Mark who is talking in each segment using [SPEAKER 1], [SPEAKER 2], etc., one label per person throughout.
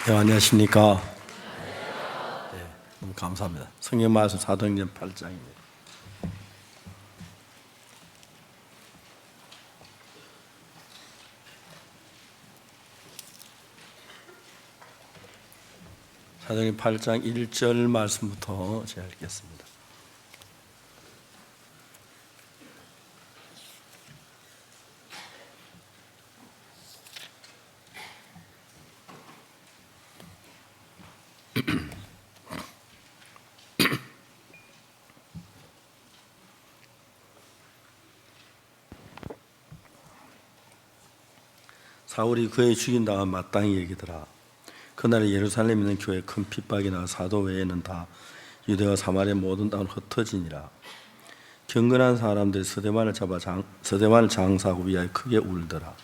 [SPEAKER 1] 네, 안녕하십니까. 네, 너무 감사합니다. 성경 말씀 사도행전 8장입니다. 사도행전 8장 1절 말씀부터 제가 읽겠습니다. 사울이 그의 죽인다가 마땅히 여기더라. 그날 예루살렘에 있는 교회에 큰 핍박이 나 사도 외에는 다 유대와 사마리아 모든 땅으로 흩어지니라. 경건한 사람들이 서대만을 잡아 서대만을 장사하고 위하여 크게 울더라.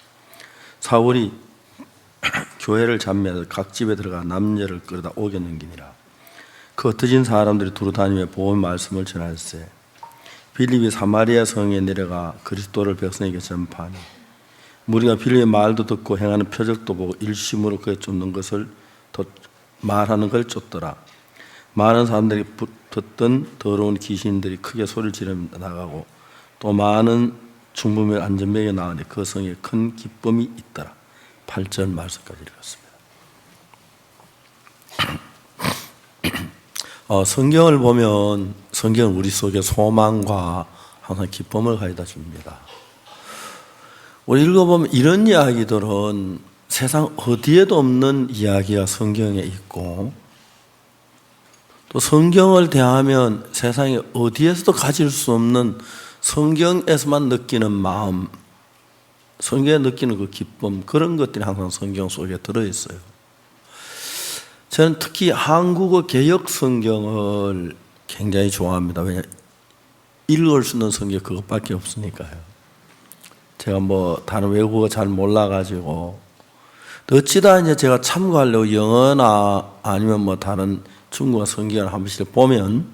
[SPEAKER 1] 사울이 교회를 잡매하여 각 집에 들어가 남녀를 끌어다 옥에 넘기니라. 그 흩어진 사람들이 두루 다니며 복음의 말씀을 전할세. 빌립이 사마리아 성에 내려가 그리스도를 백성에게 전파하니 무리가 빌립의 말도 듣고 행하는 표적도 보고 일심으로 그에 쫓는 것을 말하는 걸 쫓더라. 많은 사람들이 붙었던 더러운 귀신들이 크게 소리를 지르며 나가고 또 많은 중범의 안전병에 나오니 그 성에 큰 기쁨이 있더라. 8절 말씀까지 읽었습니다. 성경을 보면 성경은 우리 속에 소망과 항상 기쁨을 가져다 줍니다. 우리 읽어보면 이런 이야기들은 세상 어디에도 없는 이야기가 성경에 있고 또 성경을 대하면 세상에 어디에서도 가질 수 없는 성경에서만 느끼는 마음, 성경에 느끼는 그 기쁨, 그런 것들이 항상 성경 속에 들어있어요. 저는 특히 한국어 개역 성경을 굉장히 좋아합니다. 왜냐 읽을 수 있는 성경 그것밖에 없으니까요. 제가 다른 외국어 잘 몰라가지고 어찌다 이제 제가 참고하려고 영어나 아니면 다른 중국어 성경을 한 번씩 보면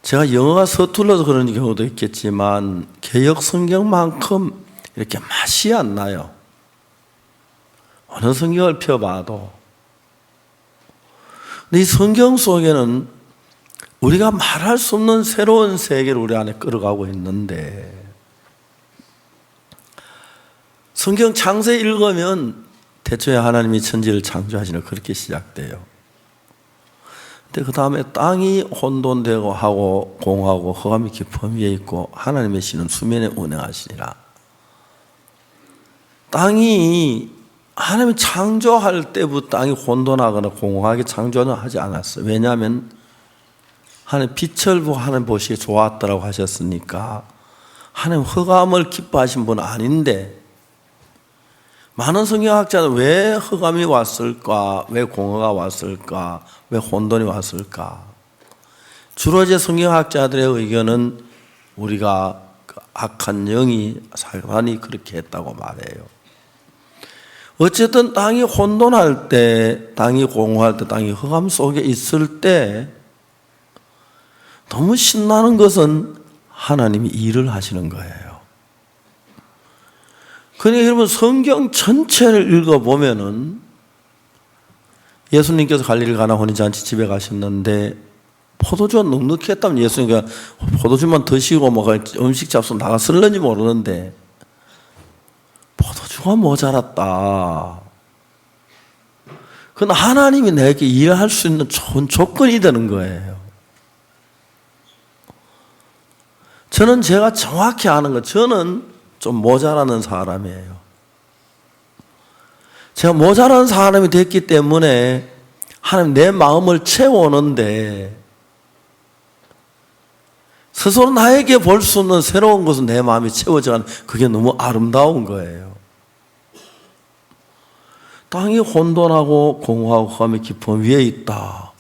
[SPEAKER 1] 제가 영어가 서툴러서 그런 경우도 있겠지만 개역 성경만큼 이렇게 맛이 안 나요. 어느 성경을 펴봐도. 근데 이 성경 속에는 우리가 말할 수 없는 새로운 세계를 우리 안에 끌어가고 있는데 성경 창세 읽으면 태초에 하나님이 천지를 창조하시는 그렇게 시작돼요. 근데 그 다음에 땅이 혼돈되고 하고 공하고 흑암이 깊음 위에 있고 하나님의 신은 수면에 운행하시니라. 땅이 하나님이 창조할 때부터 땅이 혼돈하거나 공허하게 창조는 하지 않았어요. 왜냐하면 하나님 빛을 보고 하나님 보시기에 좋았다라고 하셨으니까 하나님 흑암을 기뻐하신 분은 아닌데 많은 성경학자는 왜 흑암이 왔을까? 왜 공허가 왔을까? 왜 혼돈이 왔을까? 주로 이제 성경학자들의 의견은 우리가 그 악한 영이 사단이 그렇게 했다고 말해요. 어쨌든 땅이 혼돈할 때, 땅이 공허할 때, 땅이 흑암 속에 있을 때 너무 신나는 것은 하나님이 일을 하시는 거예요. 그러니까 여러분 성경 전체를 읽어보면은 예수님께서 갈릴리 가나 혼인잔치 집에 가셨는데 포도주가 넉넉히 했다면 예수님께서 포도주만 드시고 음식 잡수면 나가 쓸는지 모르는데 포도주가 모자랐다. 그건 하나님이 내게 일할 수 있는 좋은 조건이 되는 거예요. 저는 제가 정확히 아는 것, 저는 좀 모자라는 사람이에요. 제가 모자란 사람이 됐기 때문에 하나님 내 마음을 채우는데 스스로 나에게 볼 수 없는 새로운 것은 내 마음이 채워져가는 그게 너무 아름다운 거예요. 땅이 혼돈하고 공허하고 흑암의 깊음 위에 있다.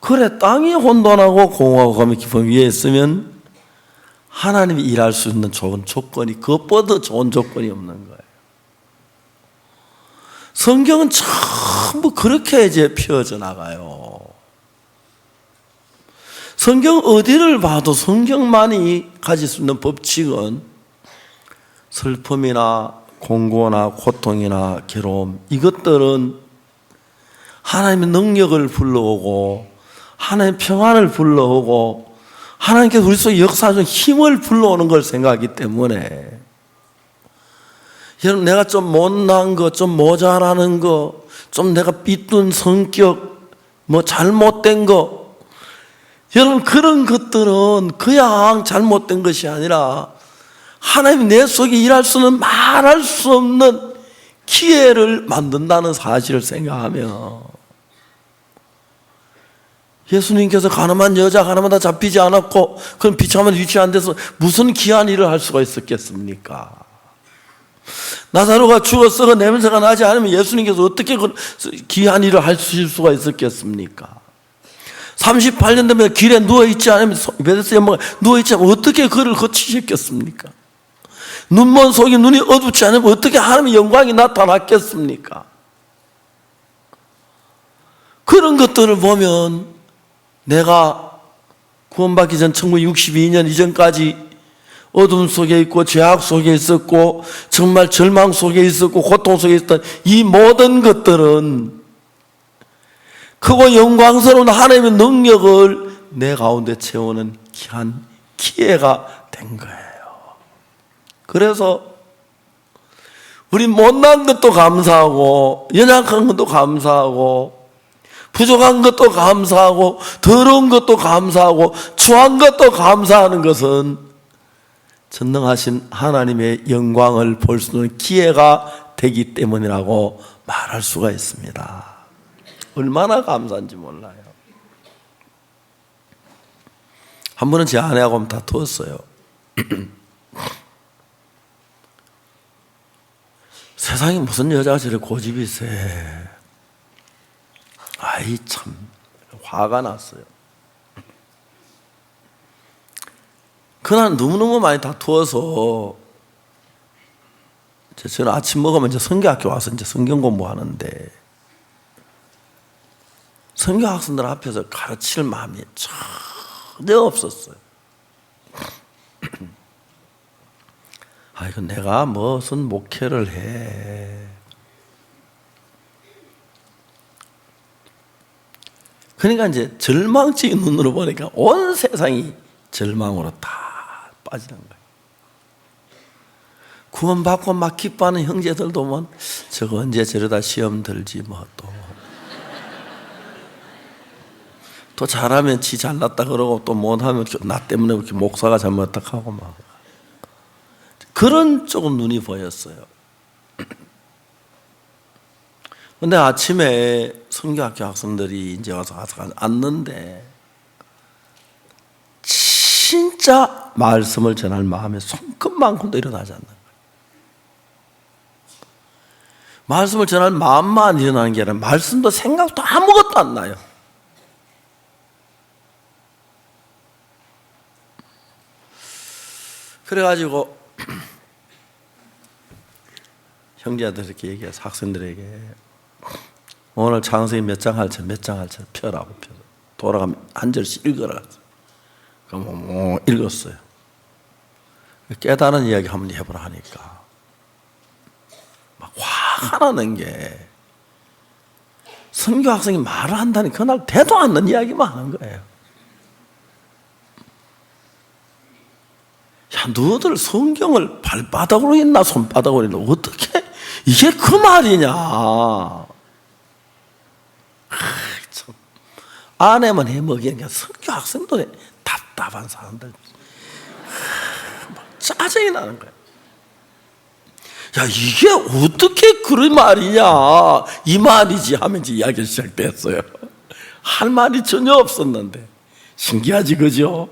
[SPEAKER 1] 그래, 땅이 혼돈하고 공허하고 흑암의 깊음 위에 있으면 하나님이 일할 수 있는 좋은 조건이 그것보다 좋은 조건이 없는 거예요. 성경은 전부 그렇게 이제 펴져 나가요. 성경 어디를 봐도 성경만이 가질 수 있는 법칙은 슬픔이나 공고나 고통이나 괴로움, 이것들은 하나님의 능력을 불러오고 하나님의 평안을 불러오고 하나님께서 우리 속에 역사하는 힘을 불러오는 걸 생각하기 때문에, 여러분, 내가 좀 못난 거, 좀 모자라는 거, 좀 내가 삐뚤은 성격, 뭐 잘못된 거, 여러분, 그런 것들은 그냥 잘못된 것이 아니라 하나님이 내 속에 일할 수는 말할 수 없는 기회를 만든다는 사실을 생각하면, 예수님께서 가늠한 여자 하나마다 잡히지 않았고 그런 비참한 위치에 안 돼서 무슨 귀한 일을 할 수가 있었겠습니까? 나사로가 죽어서 그 냄새가 나지 않으면 예수님께서 어떻게 그 귀한 일을 하실 수가 있었겠습니까? 38년 되면 길에 누워있지 않으면, 베데스다 연못에 누워있지 않으면 어떻게 그를 거치셨겠습니까? 눈먼 속에 눈이 어둡지 않으면 어떻게 하나님의 영광이 나타났겠습니까? 그런 것들을 보면 내가 구원받기 전 1962년 이전까지 어둠 속에 있고 죄악 속에 있었고 정말 절망 속에 있었고 고통 속에 있었던 이 모든 것들은 크고 영광스러운 하나님의 능력을 내 가운데 채우는 귀한 기회가 된 거예요. 그래서 우리 못난 것도 감사하고 연약한 것도 감사하고 부족한 것도 감사하고 더러운 것도 감사하고 추한 것도 감사하는 것은 전능하신 하나님의 영광을 볼 수 있는 기회가 되기 때문이라고 말할 수가 있습니다. 얼마나 감사한지 몰라요. 한 번은 제 아내하고 다투었어요. 세상에 무슨 여자가 저래 고집이 세. 아이 참 화가 났어요. 그날 너무너무 많이 다투어서 저는 아침 먹으면 이제 성경학교 와서 이제 성경 공부하는데 성경 학생들 앞에서 가르칠 마음이 전혀 없었어요. 아, 이거 내가 무슨 목회를 해. 그러니까 이제 절망적인 눈으로 보니까 온 세상이 절망으로 다 빠지는 거예요. 구원받고 막 기뻐하는 형제들도 뭐 저거 언제 저러다 시험 들지 뭐 또 잘하면 지 잘났다 그러고 또 못하면 나 때문에 이렇게 목사가 잘못했다 하고 막 그런 조금 눈이 보였어요. 근데 아침에 성경학교 학생들이 이제 와서 앉는데 진짜 말씀을 전할 마음에 손끝만큼도 일어나지 않는 거예요. 말씀을 전할 마음만 일어나는 게 아니라 말씀도 생각도 아무것도 안 나요. 그래가지고 형제들에게 얘기해서 학생들에게 오늘 창세기 몇 장 할지 펴라고 펴서 돌아가면 한 절씩 읽어라. 그럼 읽었어요. 깨달은 이야기 한번 해보라 하니까 막 화가 나는 게 선교 학생이 말을 한다니 그날 대도 않는 이야기만 하는 거예요. 야, 너희들 성경을 발바닥으로 읽나 손바닥으로 읽나 어떻게 이게 그 말이냐. 참. 아내만 해먹이니까 성교 학생들의 답답한 사람들 막 짜증이 나는 거야. 야, 이게 어떻게 그런 말이냐 이 말이지 하면서 이야기가 시작됐어요. 할 말이 전혀 없었는데 신기하지 그죠?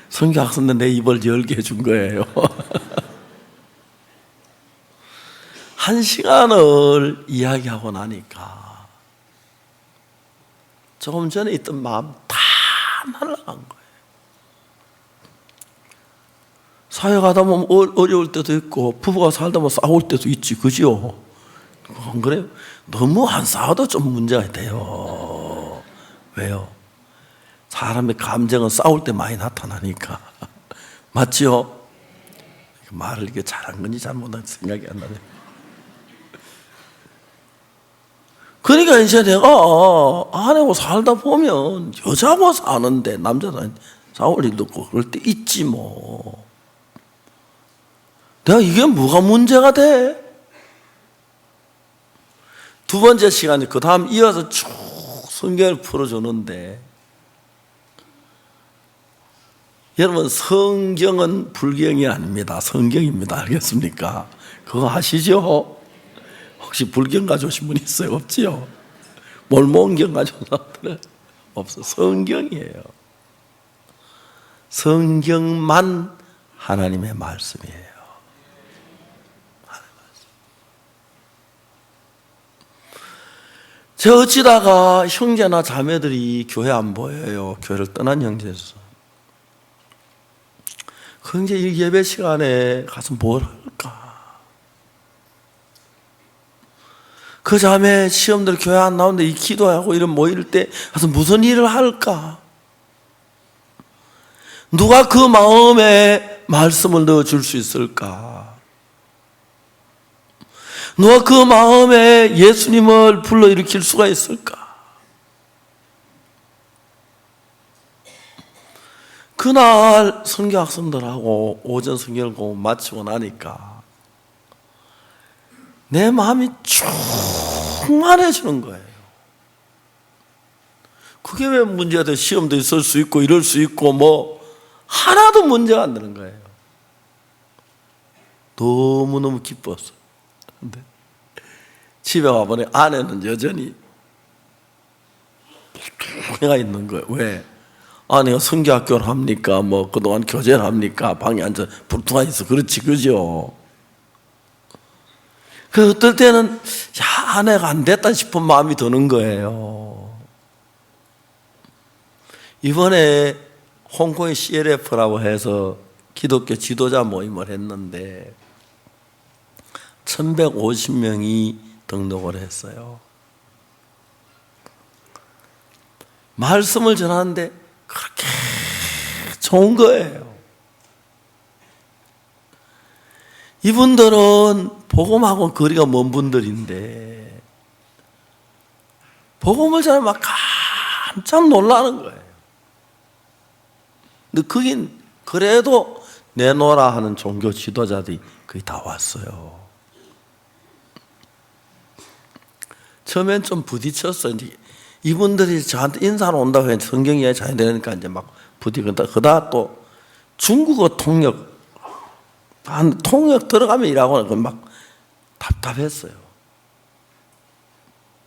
[SPEAKER 1] 성경 학생들 내 입을 열게 해준 거예요. 한 시간을 이야기하고 나니까 조금 전에 있던 마음 다 날아간 거예요. 사역하다 보면 어려울 때도 있고 부부가 살다 보면 싸울 때도 있지 그죠? 안 그래요? 너무 안 싸워도 좀 문제가 돼요. 왜요? 사람의 감정은 싸울 때 많이 나타나니까. 맞죠? 말을 이게 잘한 건지 잘못한 건지 생각이 안 나네. 그러니까 이제 내가 아내하고 살다 보면 여자하고 사는데 남자는 싸울 일도 없고 그럴 때 있지 뭐. 내가 이게 뭐가 문제가 돼? 두 번째 시간에 그 다음 이어서 쭉 성경을 풀어주는데, 여러분 성경은 불경이 아닙니다. 성경입니다. 알겠습니까? 그거 아시죠? 혹시 불경 가져오신 분 있어요? 없지요? 몰몬경 가져온 사람들은 없어. 성경이에요. 성경만 하나님의 말씀이에요. 제가 어찌다가 형제나 자매들이 교회 안 보여요. 교회를 떠난 형제에서. 그 형제 이 예배 시간에 가서 뭘 할까? 그 자매 시험들 교회 안 나오는데 이 기도하고 이런 모일 때 가서 무슨 일을 할까? 누가 그 마음에 말씀을 넣어줄 수 있을까? 누가 그 마음에 예수님을 불러일으킬 수가 있을까? 그날 선교학생들하고 오전 성경 공부 마치고 나니까 내 마음이 충만해지는 거예요. 그게 왜 문제가 돼? 시험도 있을 수 있고 이럴 수 있고 뭐 하나도 문제가 안 되는 거예요. 너무너무 기뻤어요. 근데 집에 와보니 아내는 여전히 불통해가 있는 거예요. 왜? 아내가 성교학교를 합니까? 뭐 그동안 교제를 합니까? 방에 앉아 불통해 있어. 그렇지, 그죠? 그 어떨 때는 야, 아내가 안 됐다 싶은 마음이 드는 거예요. 이번에 홍콩의 CLF라고 해서 기독교 지도자 모임을 했는데 1150명이 등록을 했어요. 말씀을 전하는데 그렇게 좋은 거예요. 이분들은 복음하고 거리가 먼 분들인데 복음을 전하면 막 깜짝 놀라는 거예요. 근데 거긴 그래도 내놓으라 하는 종교 지도자들이 거의 다 왔어요. 처음엔 좀 부딪혔어요. 이분들이 저한테 인사를 온다고 해서 성경이 잘 되니까 이제 막 부딪힌다. 그러다 또 중국어 통역 들어가면 일하고 막 답답했어요.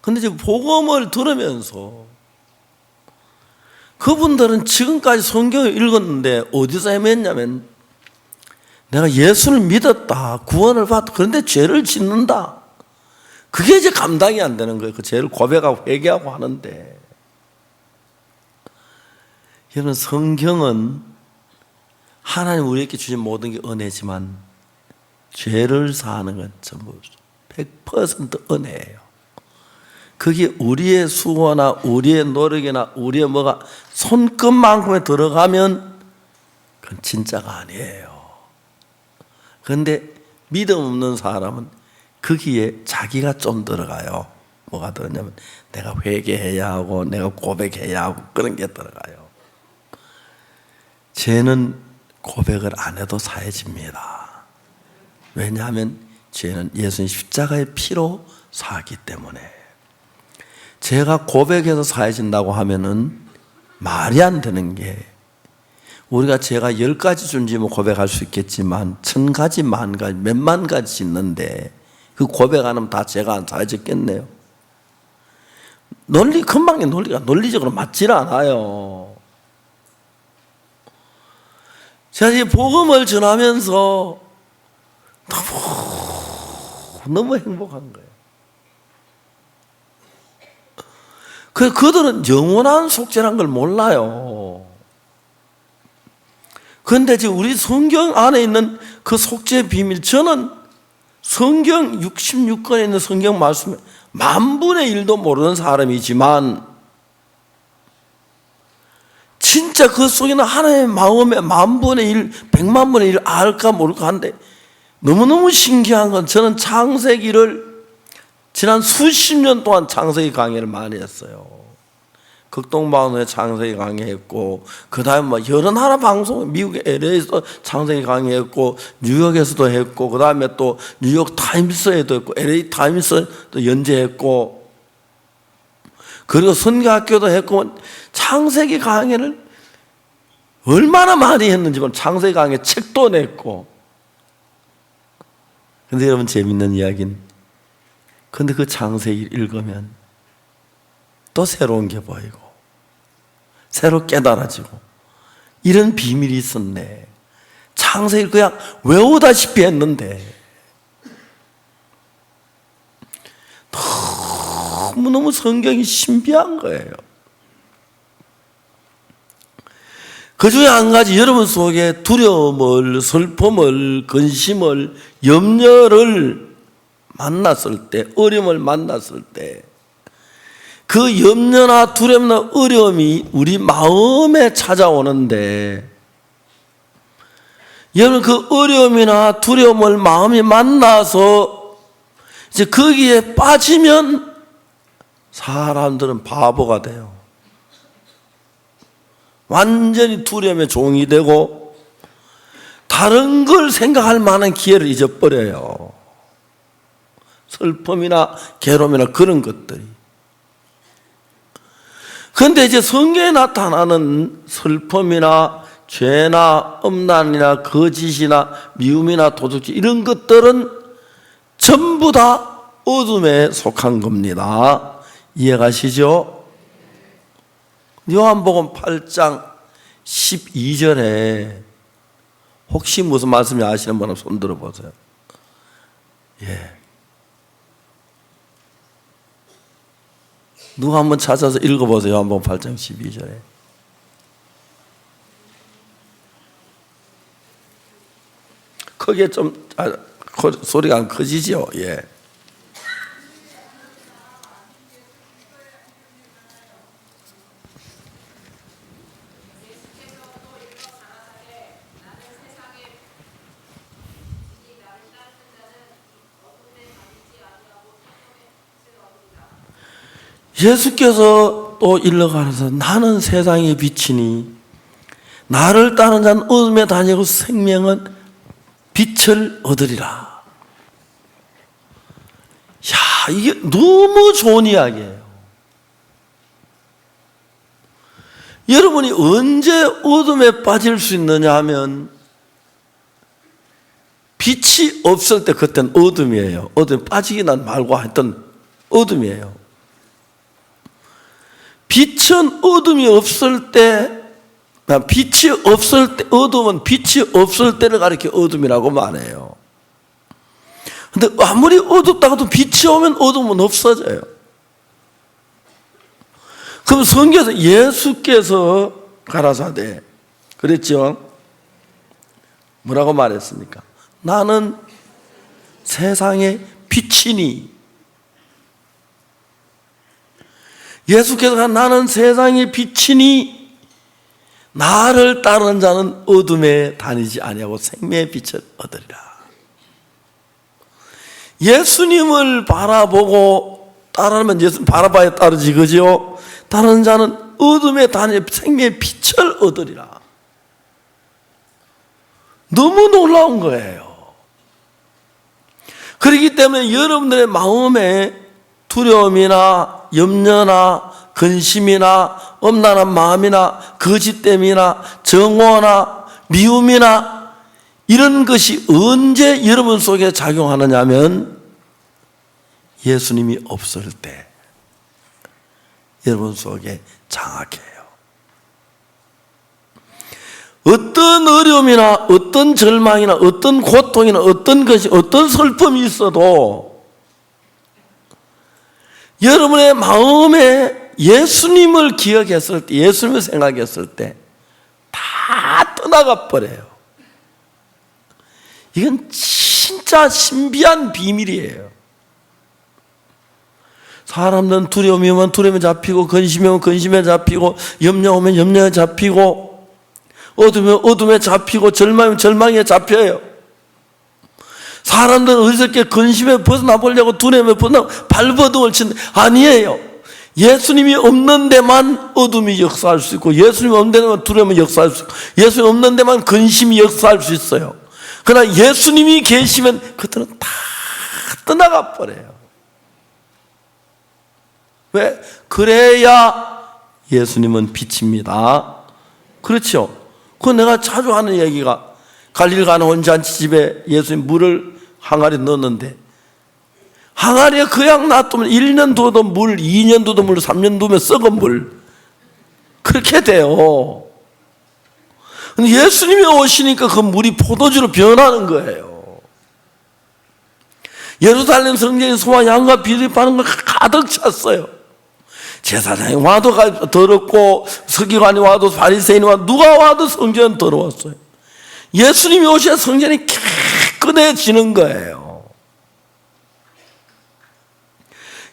[SPEAKER 1] 근데 이제 복음을 들으면서 그분들은 지금까지 성경을 읽었는데 어디서 헤맸냐면 내가 예수를 믿었다, 구원을 받았다. 그런데 죄를 짓는다. 그게 이제 감당이 안 되는 거예요. 그 죄를 고백하고 회개하고 하는데. 여러분 성경은 하나님 우리에게 주신 모든 게 은혜지만 죄를 사하는 건 전부 100% 은혜예요. 그게 우리의 수고나 우리의 노력이나 우리의 뭐가 손끝만큼에 들어가면 그건 진짜가 아니에요. 그런데 믿음 없는 사람은 거기에 자기가 좀 들어가요. 뭐가 들었냐면 내가 회개해야 하고 내가 고백해야 하고 그런 게 들어가요. 죄는 고백을 안 해도 사해집니다. 왜냐하면 죄는 예수님 십자가의 피로 사하기 때문에. 죄가 고백해서 사해진다고 하면은 말이 안 되는 게, 우리가 죄가 10가지 존재면 고백할 수 있겠지만 1000가지, 10,000가지, 몇만 가지 있는데 그 고백 안 하면 다 죄가 안 사해졌겠네요. 금방의 논리가 논리적으로 맞질 않아요. 제가 이 복음을 전하면서 너무 행복한 거예요. 그들은 영원한 속죄라는 걸 몰라요. 그런데 지금 우리 성경 안에 있는 그 속죄의 비밀, 저는 성경 66권에 있는 성경 말씀에 10,000분의 1도 모르는 사람이지만 진짜 그 속에는 하나님의 마음에 10,000분의 1, 100,000분의 1 알까 모를까 하는데 너무너무 신기한 건 저는 창세기를 지난 수십 년 동안 창세기 강의를 많이 했어요. 극동방송에 창세기 강의했고, 그 다음에 뭐 여러 나라 방송, 미국 LA에서도 창세기 강의했고, 뉴욕에서도 했고, 그 다음에 또 뉴욕 타임스에도 했고, LA 타임스도 연재했고, 그리고 선교학교도 했고, 창세기 강의를 얼마나 많이 했는지, 창세기 강의 책도 냈고. 근데 여러분, 재밌는 이야기는, 근데 그 창세기 읽으면 또 새로운 게 보이고, 새로 깨달아지고, 이런 비밀이 있었네. 창세기를 그냥 외우다시피 했는데 너무너무 성경이 신비한 거예요. 그 중에 한 가지, 여러분 속에 두려움을, 슬픔을, 근심을, 염려를 만났을 때, 어려움을 만났을 때, 그 염려나 두려움이나 어려움이 우리 마음에 찾아오는데, 여러분 그 어려움이나 두려움을 마음이 만나서 이제 거기에 빠지면 사람들은 바보가 돼요. 완전히 두려움의 종이 되고 다른 걸 생각할 만한 기회를 잊어버려요. 슬픔이나 괴로움이나 그런 것들이. 그런데 이제 성경에 나타나는 슬픔이나 죄나 음란이나 거짓이나 미움이나 도둑질, 이런 것들은 전부 다 어둠에 속한 겁니다. 이해가시죠? 요한복음 8장 12절에 혹시 무슨 말씀이 아시는 분은 손 들어보세요. 예. 누가 한번 찾아서 읽어보세요. 요한복음 8장 12절에. 크게 좀 소리가 안 커지죠? 예. 예수께서 또 일러가면서 나는 세상의 빛이니 나를 따르는 자는 어둠에 다니고 생명은 빛을 얻으리라. 야, 이게 너무 좋은 이야기예요. 여러분이 언제 어둠에 빠질 수 있느냐 하면 빛이 없을 때, 그때는 어둠이에요. 어둠에 빠지기는 말고 하여튼 어둠이에요. 빛은 어둠이 없을 때, 빛이 없을 때, 어둠은 빛이 없을 때를 가리켜 어둠이라고 말해요. 근데 아무리 어둡다고 해도 빛이 오면 어둠은 없어져요. 그럼 성경에서 예수께서 가라사대 그랬죠? 뭐라고 말했습니까? 나는 세상의 빛이니. 예수께서 나는 세상의 빛이니 나를 따르는 자는 어둠에 다니지 아니하고 생명의 빛을 얻으리라. 예수님을 바라보고 따르면 예수님 바라봐야 따르지, 그죠? 따르는 자는 어둠에 다니 생명의 빛을 얻으리라. 너무 놀라운 거예요. 그렇기 때문에 여러분들의 마음에 두려움이나 염려나 근심이나 엄란한 마음이나 거짓됨이나 정오나 미움이나 이런 것이 언제 여러분 속에 작용하느냐 하면 예수님이 없을 때 여러분 속에 장악해요. 어떤 어려움이나 어떤 절망이나 어떤 고통이나 어떤 것이 어떤 슬픔이 있어도 여러분의 마음에 예수님을 기억했을 때, 예수님을 생각했을 때 다 떠나가 버려요. 이건 진짜 신비한 비밀이에요. 사람들은 두려움이 오면 두려움에 잡히고, 근심이 오면 근심에 잡히고, 염려 오면 염려에 잡히고, 어둠에 어둠에 잡히고, 절망이면 절망에 잡혀요. 사람들은 어디서께 근심에 벗어나 보려고 두려움에 벗어나 발버둥을 치는데 아니에요. 예수님이 없는 데만 어둠이 역사할 수 있고, 예수님이 없는 데만 두려움이 역사할 수 있고, 예수님이 없는 데만 근심이 역사할 수 있어요. 그러나 예수님이 계시면 그들은 다 떠나가 버려요. 왜? 그래야 예수님은 빛입니다. 그렇죠? 그건 내가 자주 하는 얘기가, 갈릴 가나 혼잔치집에 예수님 물을 항아리에 넣었는데, 항아리에 그냥 놔두면 1년 두어도 물, 2년 두어도 물, 3년 두면 썩은 물, 그렇게 돼요. 근데 예수님이 오시니까 그 물이 포도주로 변하는 거예요. 예루살렘 성전에 소와 양과 비둘기 파는 거 가득 찼어요. 제사장이 와도 더럽고, 서기관이 와도, 바리새인이 와도, 누가 와도 성전은 더러웠어요. 예수님이 오셔야 성전이 깨끗해지는 거예요.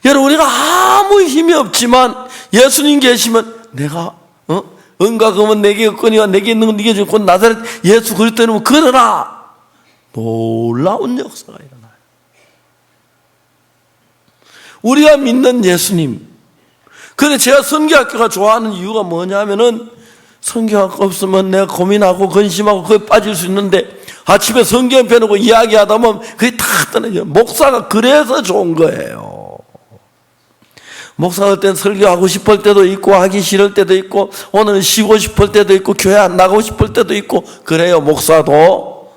[SPEAKER 1] 여러분, 우리가 아무 힘이 없지만 예수님 계시면 내가 은과 금은 내게 없거니와 내게 있는 건 네게 주고 나사렛 예수 그리스도 이름으로 걸어라. 놀라운 역사가 일어나요. 우리가 믿는 예수님. 그런데 제가 선교학교가 좋아하는 이유가 뭐냐면은, 선교학교 없으면 내가 고민하고 근심하고 거기에 빠질 수 있는데, 아침에 성경 펴놓고 이야기하다 보면 그게 다 떠나요. 목사가 그래서 좋은 거예요. 목사할 땐 설교하고 싶을 때도 있고, 하기 싫을 때도 있고, 오늘은 쉬고 싶을 때도 있고, 교회 안 나가고 싶을 때도 있고, 그래요. 목사도.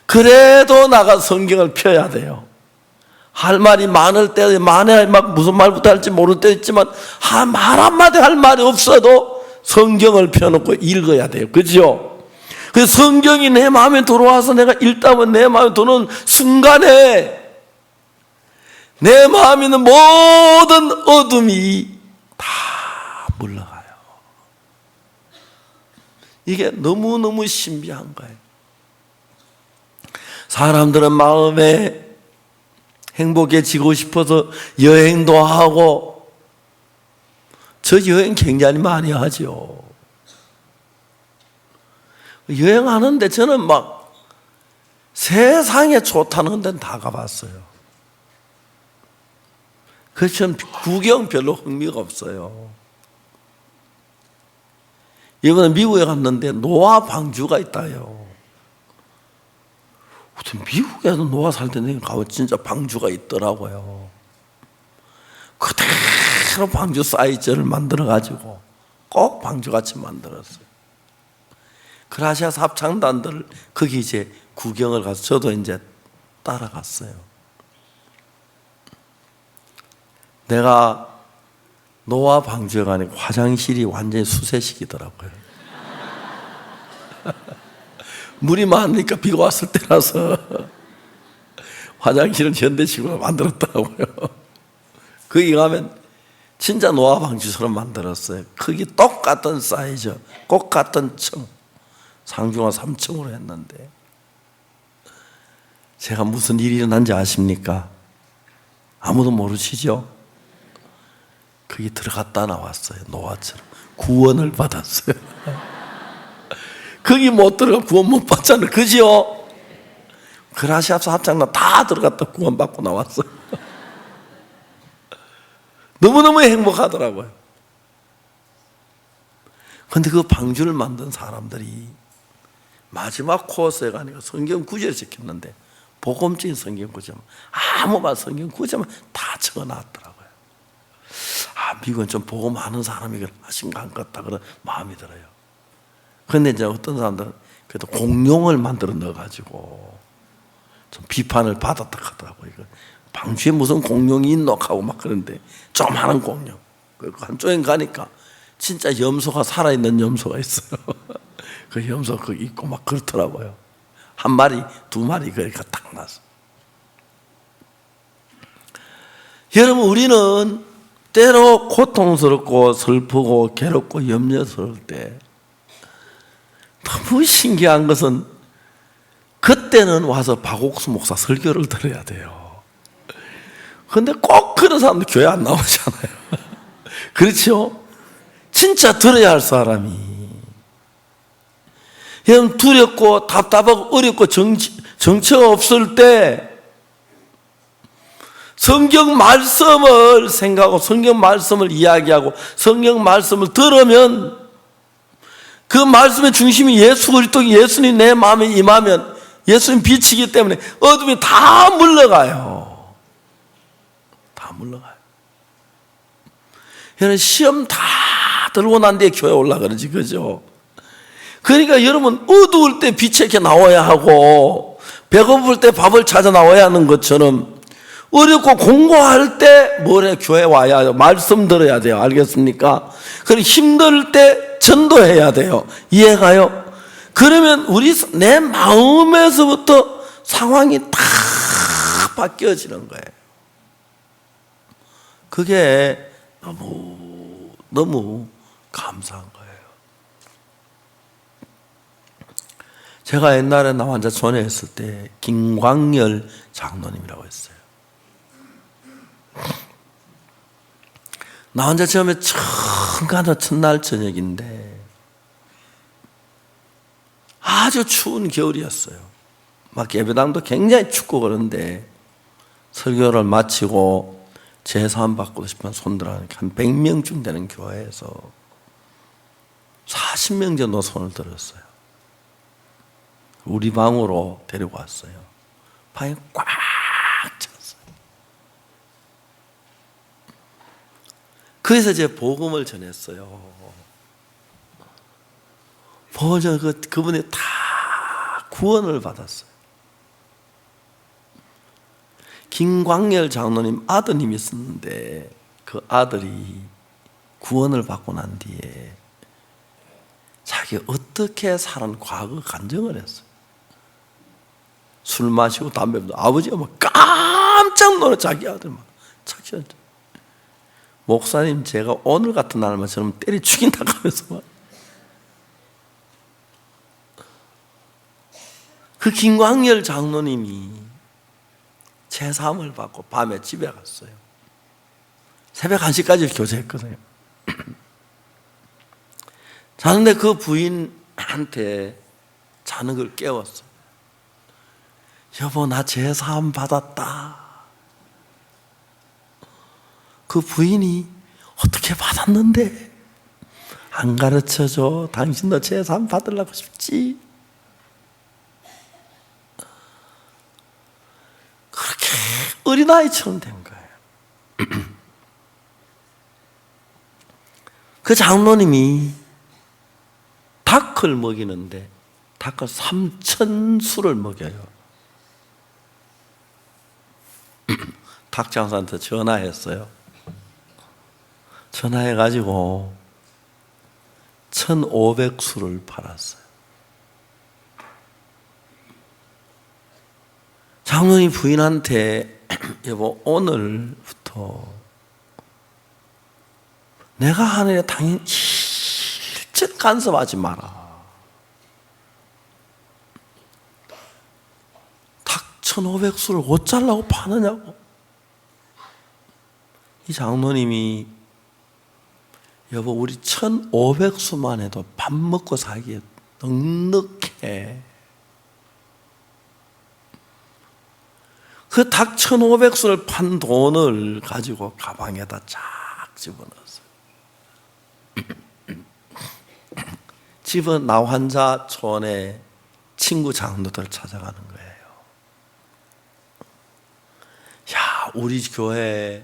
[SPEAKER 1] 그래도 나가 성경을 펴야 돼요. 할 말이 많을 때, 무슨 말부터 할지 모를 때 있지만, 말 한마디 할 말이 없어도 성경을 펴놓고 읽어야 돼요. 그죠? 그 성경이 내 마음에 들어와서 내가 읽다면 내 마음에 들어오는 순간에 내 마음에 있는 모든 어둠이 다 물러가요. 이게 너무너무 신비한 거예요. 사람들은 마음에 행복해지고 싶어서 여행도 하고, 저 여행 굉장히 많이 하죠. 여행하는데 저는 막 세상에 좋다는 데는 다 가봤어요. 그래서 저는 구경 별로 흥미가 없어요. 이번에 미국에 갔는데 노아 방주가 있다요. 미국에도 노아 살 때 내가 가면 진짜 방주가 있더라고요. 그대로 방주 사이즈를 만들어가지고 꼭 방주같이 만들었어요. 그라시아스 합창단들 거기 이제 구경을 가서 저도 이제 따라갔어요. 내가 노아 방주에 가니까 화장실이 완전히 수세식이더라고요. 물이 많으니까 비가 왔을 때라서 화장실은 현대식으로 만들었더라고요. 거기 가면 진짜 노아 방주처럼 만들었어요. 크기 똑같은 사이즈, 똑같은 층, 상중하 3층으로 했는데, 제가 무슨 일이 일어난지 아십니까? 아무도 모르시죠? 거기 들어갔다 나왔어요. 노아처럼 구원을 받았어요. 거기 못 들어가 구원 못 받잖아요. 그죠? 그라시아스 합창단 다 들어갔다 구원 받고 나왔어요. 너무너무 행복하더라고요. 그런데 그 방주를 만든 사람들이 마지막 코스에 가니까 성경 구절을 적혔는데, 복음적인 성경 구절만, 아무 말 성경 구절만 다 적어놨더라고요. 미국은 좀 복음 많은 사람이 심각한 것 같다 그런 마음이 들어요. 그런데 이제 어떤 사람들은 그래도 공룡을 만들어 넣어가지고 좀 비판을 받았다 하더라고요. 방주에 무슨 공룡이 있노 하고 막 그런데, 조그마한 공룡. 한쪽에 가니까 진짜 염소가, 살아있는 염소가 있어요. 그 염소 거기 있고 막 그렇더라고요. 한 마리, 두 마리 그러니까 딱 나서. 여러분, 우리는 때로 고통스럽고 슬프고 괴롭고 염려스러울 때 너무 신기한 것은, 그때는 와서 박옥수 목사 설교를 들어야 돼요. 그런데 꼭 그런 사람들 교회 안 나오잖아요. 그렇죠? 진짜 들어야 할 사람이. 여러분, 두렵고 답답하고 어렵고 정처가 없을 때 성경 말씀을 생각하고 성경 말씀을 이야기하고 성경 말씀을 들으면 그 말씀의 중심이 예수 그리스도, 예수님 내 마음에 임하면 예수님 빛이기 때문에 어둠이 다 물러가요. 다 물러가요. 여러분 시험 다 들고 난 뒤에 교회 올라가지, 그죠? 그러니까 여러분 어두울 때 빛이 이렇게 나와야 하고 배고플 때 밥을 찾아 나와야 하는 것처럼 어렵고 공부할 때 뭐래? 교회 와야 해요. 말씀 들어야 돼요. 알겠습니까? 그리고 힘들 때 전도해야 돼요. 이해가요? 그러면 내 마음에서부터 상황이 다 바뀌어지는 거예요. 그게 너무 감사한 거예요. 제가 옛날에 나 환자 전회했을 때 김광열 장로님이라고 했어요. 나 혼자 처음에 첫날 저녁인데 아주 추운 겨울이었어요. 막 예배당도 굉장히 춥고 그런데 설교를 마치고 제사함 받고 싶은 손들 한 100명쯤 되는 교회에서 40명 정도 손을 들었어요. 우리 방으로 데리고 왔어요. 방이 꽉 찼어요. 그래서 제가 복음을 전했어요. 복음을 전해서 그분이 다 구원을 받았어요. 김광열 장로님 아드님이 있었는데 그 아들이 구원을 받고 난 뒤에 자기 어떻게 사는 과거 간증을 했어요. 술 마시고 담배 피우고 아버지가 막 깜짝 놀라 자기 아들 막 착취했죠. 목사님 제가 오늘 같은 날만 저는 때려 죽인다고 하면서 막. 그 김광열 장로님이 제사함을 받고 밤에 집에 갔어요. 새벽 1시까지 교제했거든요. 자는데 그 부인한테 자는 걸 깨웠어요. 여보 나 제사함 받았다. 그 부인이 어떻게 받았는데 안 가르쳐줘. 당신도 제사함 받으려고 싶지. 그렇게 어린아이처럼 된 거예요. 그 장로님이 닭을 먹이는데 닭을 3,000수를 먹여요. 닭 장사한테 전화했어요. 전화해가지고 1,500수를 팔았어요. 장로님 부인한테 여보 오늘부터 내가 하는 일 당연히 일절 간섭하지 마라. 닭 1,500수를 어쩌려고 파느냐고. 이 장로님이 여보 우리 1,500수만 해도 밥 먹고 살기에 넉넉해. 그 닭 1,500수를 판 돈을 가지고 가방에다 쫙 집어넣었어요. 집은 나 환자 촌에 친구 장로들 찾아가는 거예요. 야, 우리 교회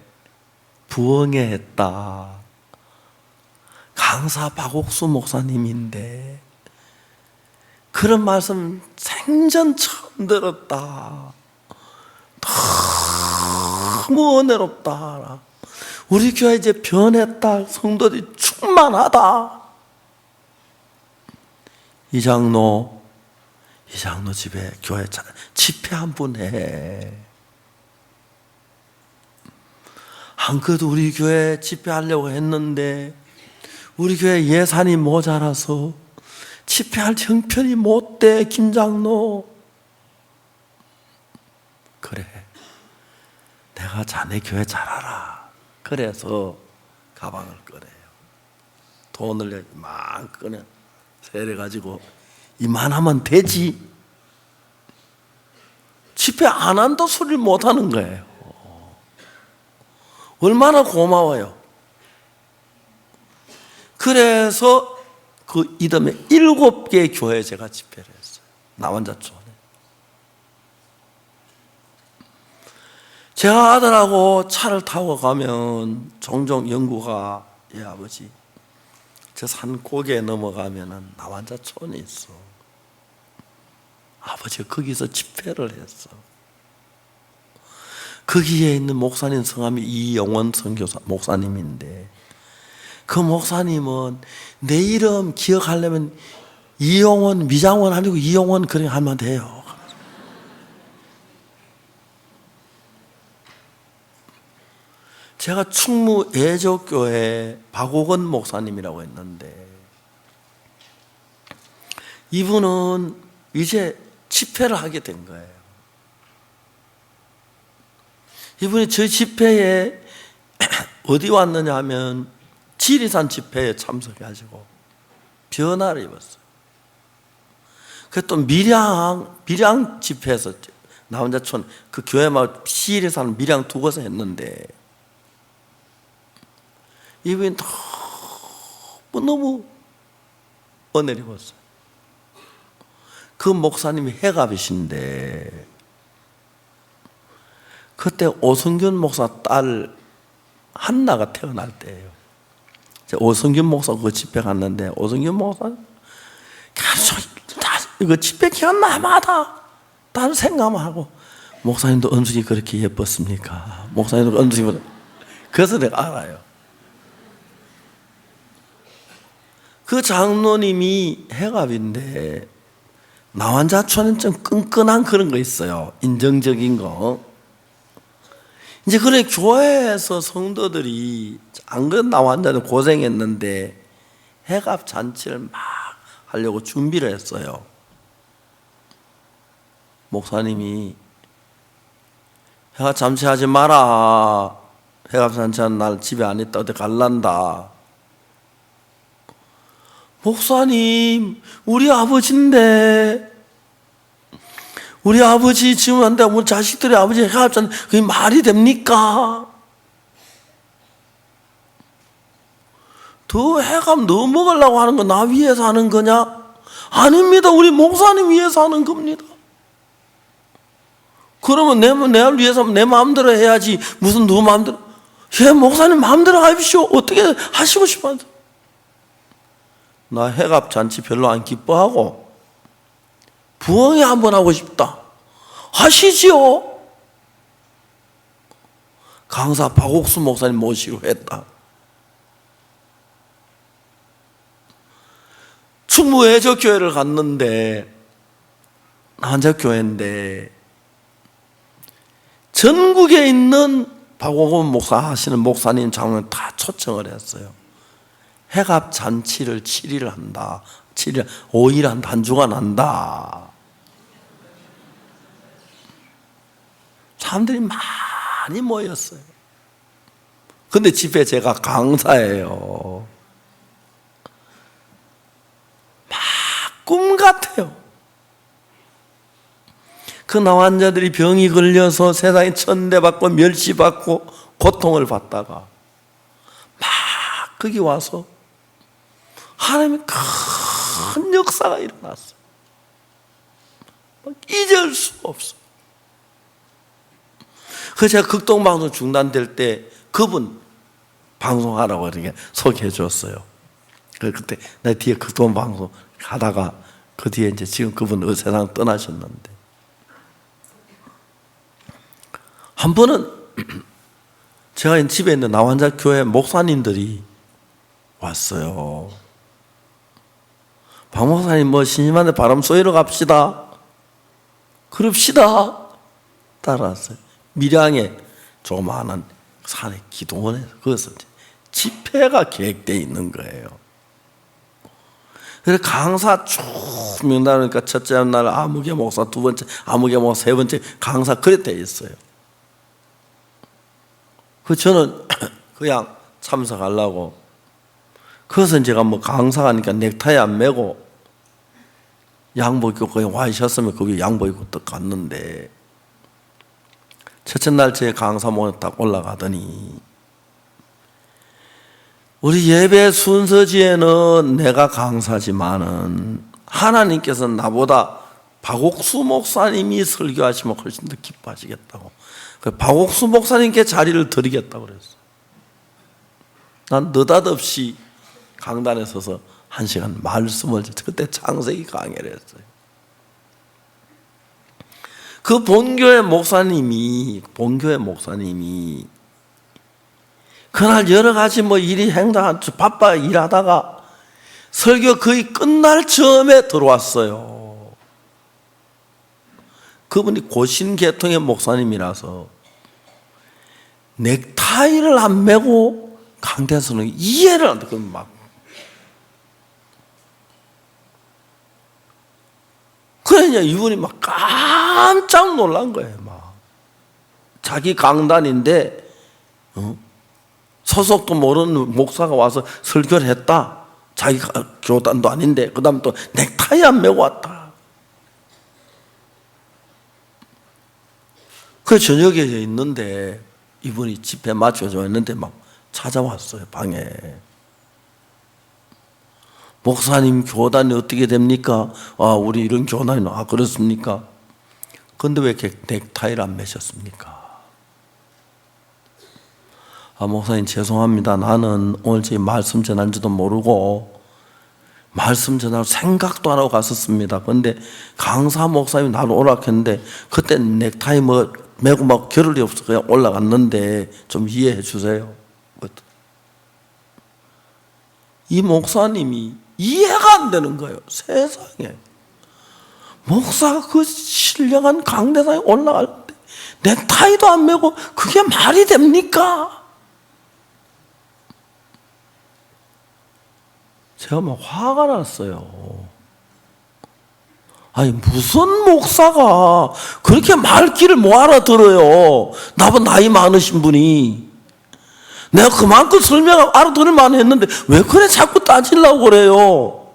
[SPEAKER 1] 부흥회 했다. 강사 박옥수 목사님인데 그런 말씀 생전 처음 들었다. 너무 은혜롭다. 우리 교회 이제 변했다. 성도들이 충만하다. 이 장로 집에 교회 집회 한 번 해. 안 그래도 우리 교회 집회하려고 했는데 우리 교회 예산이 모자라서 집회할 형편이 못 돼. 김장로 그래 내가 자네 교회 잘 알아. 그래서 가방을 꺼내요. 돈을 막 꺼내 세려가지고 이만하면 되지. 집회 안 한다 소리를 못 하는 거예요. 얼마나 고마워요. 그래서 그 이듬해 7개의 교회에 제가 집회를 했어요. 남원자촌에. 제가 아들하고 차를 타고 가면 종종 영구가 예 아버지 저 산 고개 넘어가면은 남원자촌이 있어. 아버지가 거기서 집회를 했어. 거기에 있는 목사님 성함이 이영원 선교사 목사님인데 그 목사님은 내 이름 기억하려면 이영원 미장원 아니고 이영원 그래 하면 돼요. 제가 충무 애족교회 박옥원 목사님이라고 했는데 이분은 이제 집회를 하게 된 거예요. 이분이 저희 집회에 어디 왔느냐 하면 지리산 집회에 참석해가지고 변화를 입었어요. 그래서 또 밀양 집회에서 나 혼자촌 그 교회 마을 지리산 밀양 두 곳에 했는데 이분이 너무 은혜를 입었어요. 그 목사님이 해갑이신데 그때 오성균 목사 딸 한나가 태어날 때예요. 오성균 목사 그 집회 갔는데 오성균 목사 계속 이거 집회 기간 남아다 다른 생각만 하고 목사님도 은숙이 그렇게 예뻤습니까? 목사님도 은숙이보다 그래서 내가 알아요. 그 장로님이 해갑인데 나환자촌은 좀 끈끈한 그런 거 있어요. 인정적인 거. 이제 그래 교회에서 성도들이 안 그래도 나환자는 고생했는데 해갑 잔치를 막 하려고 준비를 했어요. 목사님이 해갑 잔치하지 마라. 해갑 잔치하는 날 집에 안 있다 어디 갈란다. 목사님, 우리 아버지인데, 우리 아버지 지금 한데 우리 자식들이 아버지 해갑잖아요. 그게 말이 됩니까? 더 해갑 너 먹으려고 하는 거 나 위해서 하는 거냐? 아닙니다. 우리 목사님 위해서 하는 겁니다. 그러면 내 위해서 내 마음대로 해야지 무슨 너 마음대로. 예, 목사님 마음대로 하십시오. 어떻게 하시고 싶어요? 나 해갑 잔치 별로 안 기뻐하고 부흥회 한번 하고 싶다. 하시지요. 강사 박옥수 목사님 모시고 했다. 충무 애적교회를 갔는데 한자교회인데 전국에 있는 박옥원 목사 하시는 목사님 장로님 다 초청을 했어요. 해갑 잔치를 7일 한다. 7일, 5일 한다. 한 주간 한다. 사람들이 많이 모였어요. 근데 집에 제가 강사예요. 막 꿈 같아요. 그 나환자들이 병이 걸려서 세상에 천대받고 멸시받고 고통을 받다가 막 거기 와서 하나님의 큰 역사가 일어났어요. 잊을 수가 없어요. 그래서 제가 극동방송 중단될 때 그분 방송하라고 이렇게 소개해 줬어요. 그때 내 뒤에 극동방송 가다가 그 뒤에 이제 지금 그분 세상 떠나셨는데 한 번은 제가 집에 있는 나환자 교회 목사님들이 왔어요. 박 목사님 뭐 신임한데 바람 쏘이러 갑시다. 그럽시다. 따라왔어요. 밀양에 조그마한 산에 기도원에서 거기서 집회가 계획되어 있는 거예요. 그래서 강사 쭉 명단하니까 첫째 날 아무개 목사, 두 번째 아무개 목사, 세 번째 강사 그래 되어 있어요. 그 저는 그냥 참석하려고 그래서 제가 뭐 강사가 하니까 넥타이 안 매고 양복 입고 그냥 와 있었으면 거기 양복 입고 또 갔는데 첫째 날째 강사 모임 딱 올라가더니 우리 예배 순서지에는 내가 강사지만은 하나님께서 나보다 박옥수 목사님이 설교하시면 훨씬 더 기뻐하시겠다고. 박옥수 목사님께 자리를 드리겠다고 그랬어. 난 느닷없이 강단에 서서 1시간 말씀을 그때 창세기 강의를 했어요. 그 본교회 목사님이 그날 여러 가지 일이 행당 바빠 일하다가 설교 거의 끝날 즈음에 들어왔어요. 그분이 고신계통의 목사님이라서 넥타이를 안 매고 강대에서는 이해를 안 듣고 그러냐 이분이 깜짝 놀란 거예요. 자기 강단인데 소속도 모르는 목사가 와서 설교를 했다. 자기 교단도 아닌데 그 다음 또 넥타이 안 매고 왔다. 그 저녁에 있는데 이분이 집회 맞춰져 있는데 찾아왔어요. 방에. 목사님 교단이 어떻게 됩니까? 우리 이런 교단이 그렇습니까? 근데 왜 이렇게 넥타이를 안 매셨습니까? 목사님 죄송합니다. 나는 오늘 저희 말씀 전할지도 모르고 말씀 전할 생각도 안 하고 갔었습니다. 근데 강사 목사님이 나를 오락했는데 그때 넥타이 매고 겨를이 없어 그냥 올라갔는데 좀 이해해 주세요. 이 목사님이 이해가 안 되는 거예요. 세상에 목사가 그 신령한 강대상에 올라갈 때 넥타이도 안 매고 그게 말이 됩니까? 제가 화가 났어요. 아니 무슨 목사가 그렇게 말귀를 못 알아들어요. 나보다 나이 많으신 분이. 내가 그만큼 설명하고 알아들을 만한 했는데 왜 그래 자꾸 따지려고 그래요.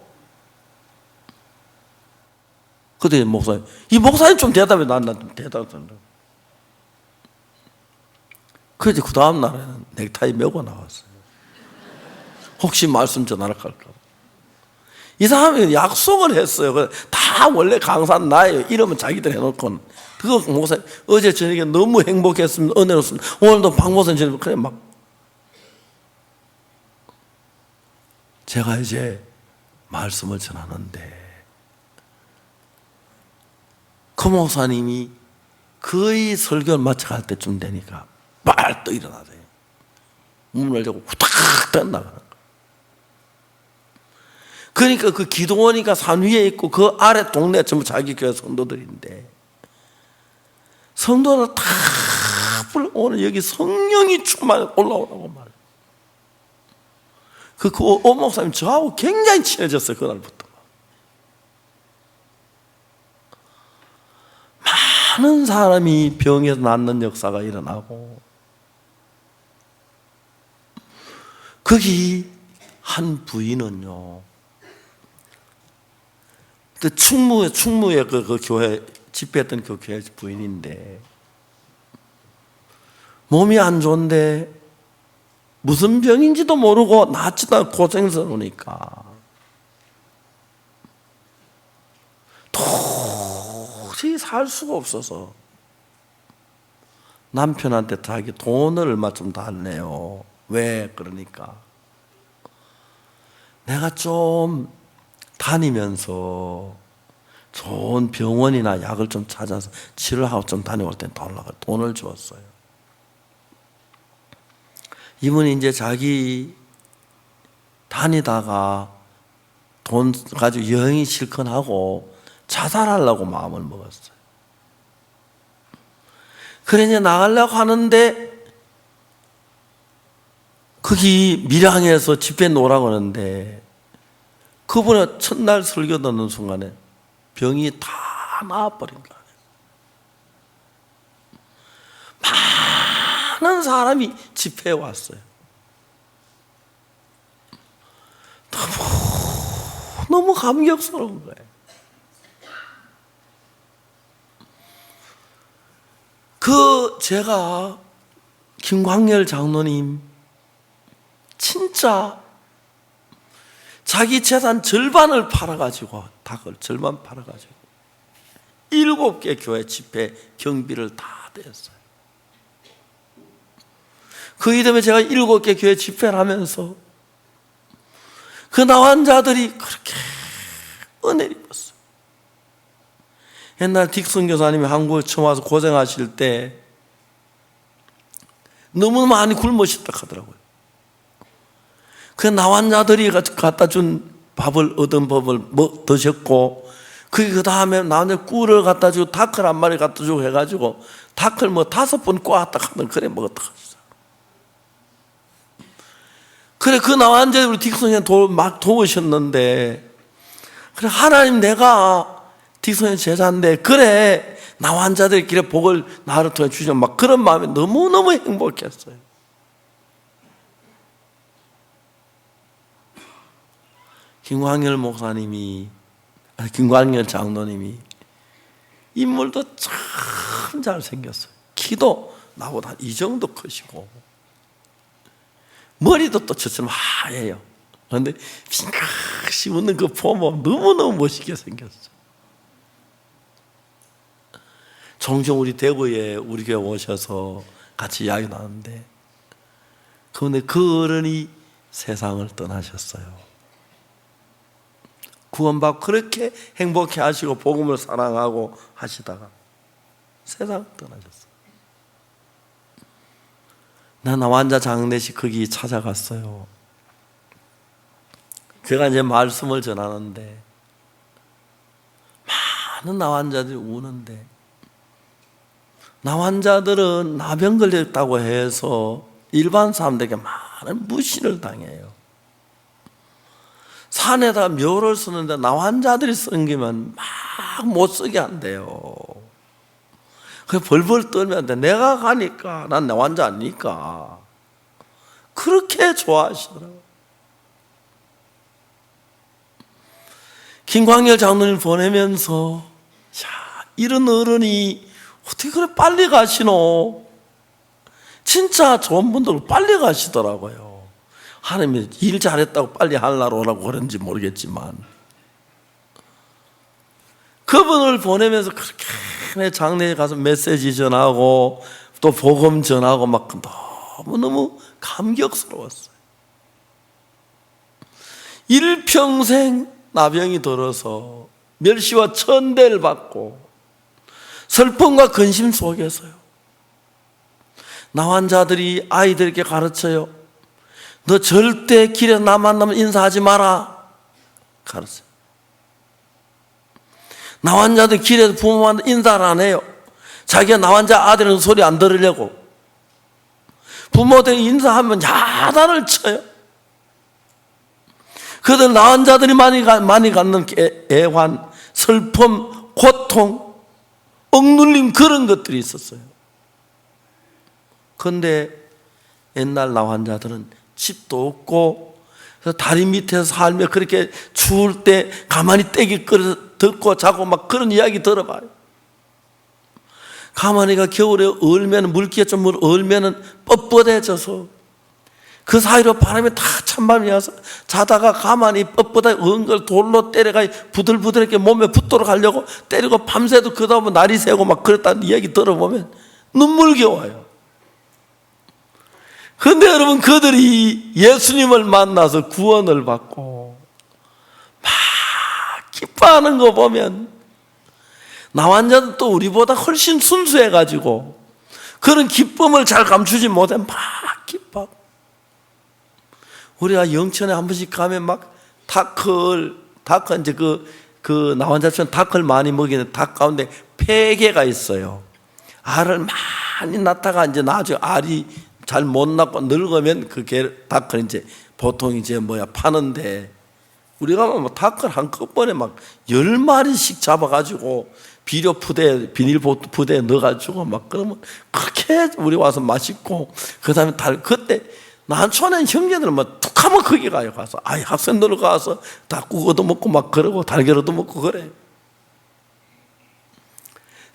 [SPEAKER 1] 그때 목사님, 이 목사님 좀 대답해. 난 좀 대답한다. 그래서 그 다음 날에는 넥타이 메고 나왔어요. 혹시 말씀 전하라 할까. 이 사람이 약속을 했어요. 다 원래 강사는 나예요. 이러면 자기들 해놓고. 그거 목사님 어제 저녁에 너무 행복했습니다. 은혜롭습니다. 오늘도 박 목사님 그래 제가 이제 말씀을 전하는데 그 목사님이 거의 설교를 마쳐갈 때쯤 되니까 빨리 일어나세요. 문을 열고 후딱 나가는 거예요. 그러니까 그 기도원이가 산 위에 있고 그 아래 동네 전부 자기 교회 성도들인데 성도들 다 오늘 여기 성령이 충만해 올라오라고 말해요. 그 목사님 저하고 굉장히 친해졌어요. 그날부터. 많은 사람이 병에서 낫는 역사가 일어나고 거기 한 부인은요. 충무에 그 교회 집회했던 그 교회 부인인데 몸이 안 좋은데 무슨 병인지도 모르고 낫지도 않고 고생스러우니까 도저히 살 수가 없어서 남편한테 자기 돈을 얼마 좀 달래요. 왜? 그러니까 내가 좀 다니면서 좋은 병원이나 약을 좀 찾아서 치료하고 좀 다녀올 땐 돈을 주었어요. 이분이 이제 자기 다니다가 돈 가지고 여행이 실컷 하고 자살하려고 마음을 먹었어요. 그래 이제 나가려고 하는데 거기 밀양에서 집회 놓으라고 하는데 그분의 첫날 설교 듣는 순간에 병이 다 나아버린 거예요. 많은 사람이 집회에 왔어요. 너무 감격스러운 거예요. 제가 김광열 장로님 진짜 자기 재산 절반을 팔아가지고, 닭을 절반 팔아가지고 7개 교회 집회 경비를 다 냈어요. 그 이듬해 제가 7개 교회 집회를 하면서 그 나환자들이 그렇게 은혜를 입었어요. 옛날 딕슨 교사님이 한국에 처음 와서 고생하실 때 너무 많이 굶으셨다 하더라고요. 그 나환자들이 갖다 준 밥을, 얻은 밥을 드셨고, 그 다음에 나한테 꿀을 갖다 주고 닭을 한 마리 갖다 주고 해가지고 닭을 5번 꼬았다 하면 그래 먹었다 하셨어요. 그래, 그 나환자들 우리 딕슨이 막 도우셨는데, 그래, 하나님 내가 딕슨의 제자인데, 그래, 나환자들끼리 복을 나를 통해 주시면 막 그런 마음이 너무너무 행복했어요. 김광열 장로님이 인물도 참 잘생겼어요. 키도 나보다 이 정도 크시고 머리도 또 저처럼 하얘요. 그런데 빙긋이 웃는 그 보면 너무너무 멋있게 생겼어요. 종종 우리 대구에 우리 교회 오셔서 같이 이야기 나누는데, 그런데 그 어른이 세상을 떠나셨어요. 구원받고 그렇게 행복해 하시고 복음을 사랑하고 하시다가 세상을 떠나셨어요. 나 나환자 장례식 거기 찾아갔어요. 제가 이제 말씀을 전하는데 많은 나환자들이 우는데, 나환자들은 나병 걸렸다고 해서 일반 사람들에게 많은 무시를 당해요. 산에다 묘를 쓰는데 나환자들이 쓰는 게면 막 못 쓰게 한대요. 그래서 벌벌 떨면 돼. 내가 가니까 난 나환자 아니니까. 그렇게 좋아하시더라고요. 김광열 장로님 보내면서, 야, 이런 어른이 어떻게 그래 빨리 가시노? 진짜 좋은 분들 빨리 가시더라고요. 하나님이 일 잘했다고 빨리 하늘나라 오라고 그런지 모르겠지만, 그분을 보내면서 그렇게 내 장례에 가서 메시지 전하고 또 복음 전하고 막 너무너무 감격스러웠어요. 일평생 나병이 들어서 멸시와 천대를 받고 슬픔과 근심 속에서요, 나환자들이 아이들에게 가르쳐요. 너 절대 길에 나 만나면 인사하지 마라 가르쳐요. 나환자들 길에서 부모한테 인사를 안 해요. 자기가 나환자 아들은 소리 안 들으려고. 부모들이 인사하면 야단을 쳐요. 그들 나환자들이 많이 갖는 애환, 슬픔, 고통, 억눌림, 그런 것들이 있었어요. 그런데 옛날 나환자들은 집도 없고 다리 밑에서 살며 그렇게 추울 때 가만히 떼기 끌어 듣고 자고 막 그런 이야기 들어봐요. 가만히가 겨울에 얼면, 물기가 좀 얼면은 뻣뻣해져서 그 사이로 바람이 다 찬바람이 와서 자다가 가만히 뻣뻣하게 은 걸 돌로 때려가 부들부들하게 몸에 붙도록 하려고 때리고 밤새도 그러다 보면 날이 새고 막 그랬다는 이야기 들어보면 눈물겨워요. 그런데 여러분, 그들이 예수님을 만나서 구원을 받고 막 기뻐하는 거 보면, 나환자는 또 우리보다 훨씬 순수해가지고 그런 기쁨을 잘 감추지 못해 막 기뻐. 우리가 영천에 한 번씩 가면 막 닭을 이제 그 나환자처럼 닭을 많이 먹이는 닭 가운데 폐개가 있어요. 알을 많이 낳다가 이제 나중에 알이 잘 못 낳고 늙으면 그 닭을 이제 보통 이제 파는데, 우리가 뭐 닭을 한꺼번에 막 10마리씩 잡아가지고 비료 부대, 비닐 부대에 넣어가지고 막 그러면 그렇게 우리 와서 맛있고, 그 다음에 그때 난초는 형제들은 막 툭 하면 거기 가요. 가서 학생들 가서 닭국 얻어먹고 막 그러고 달걀 얻어먹고 그래.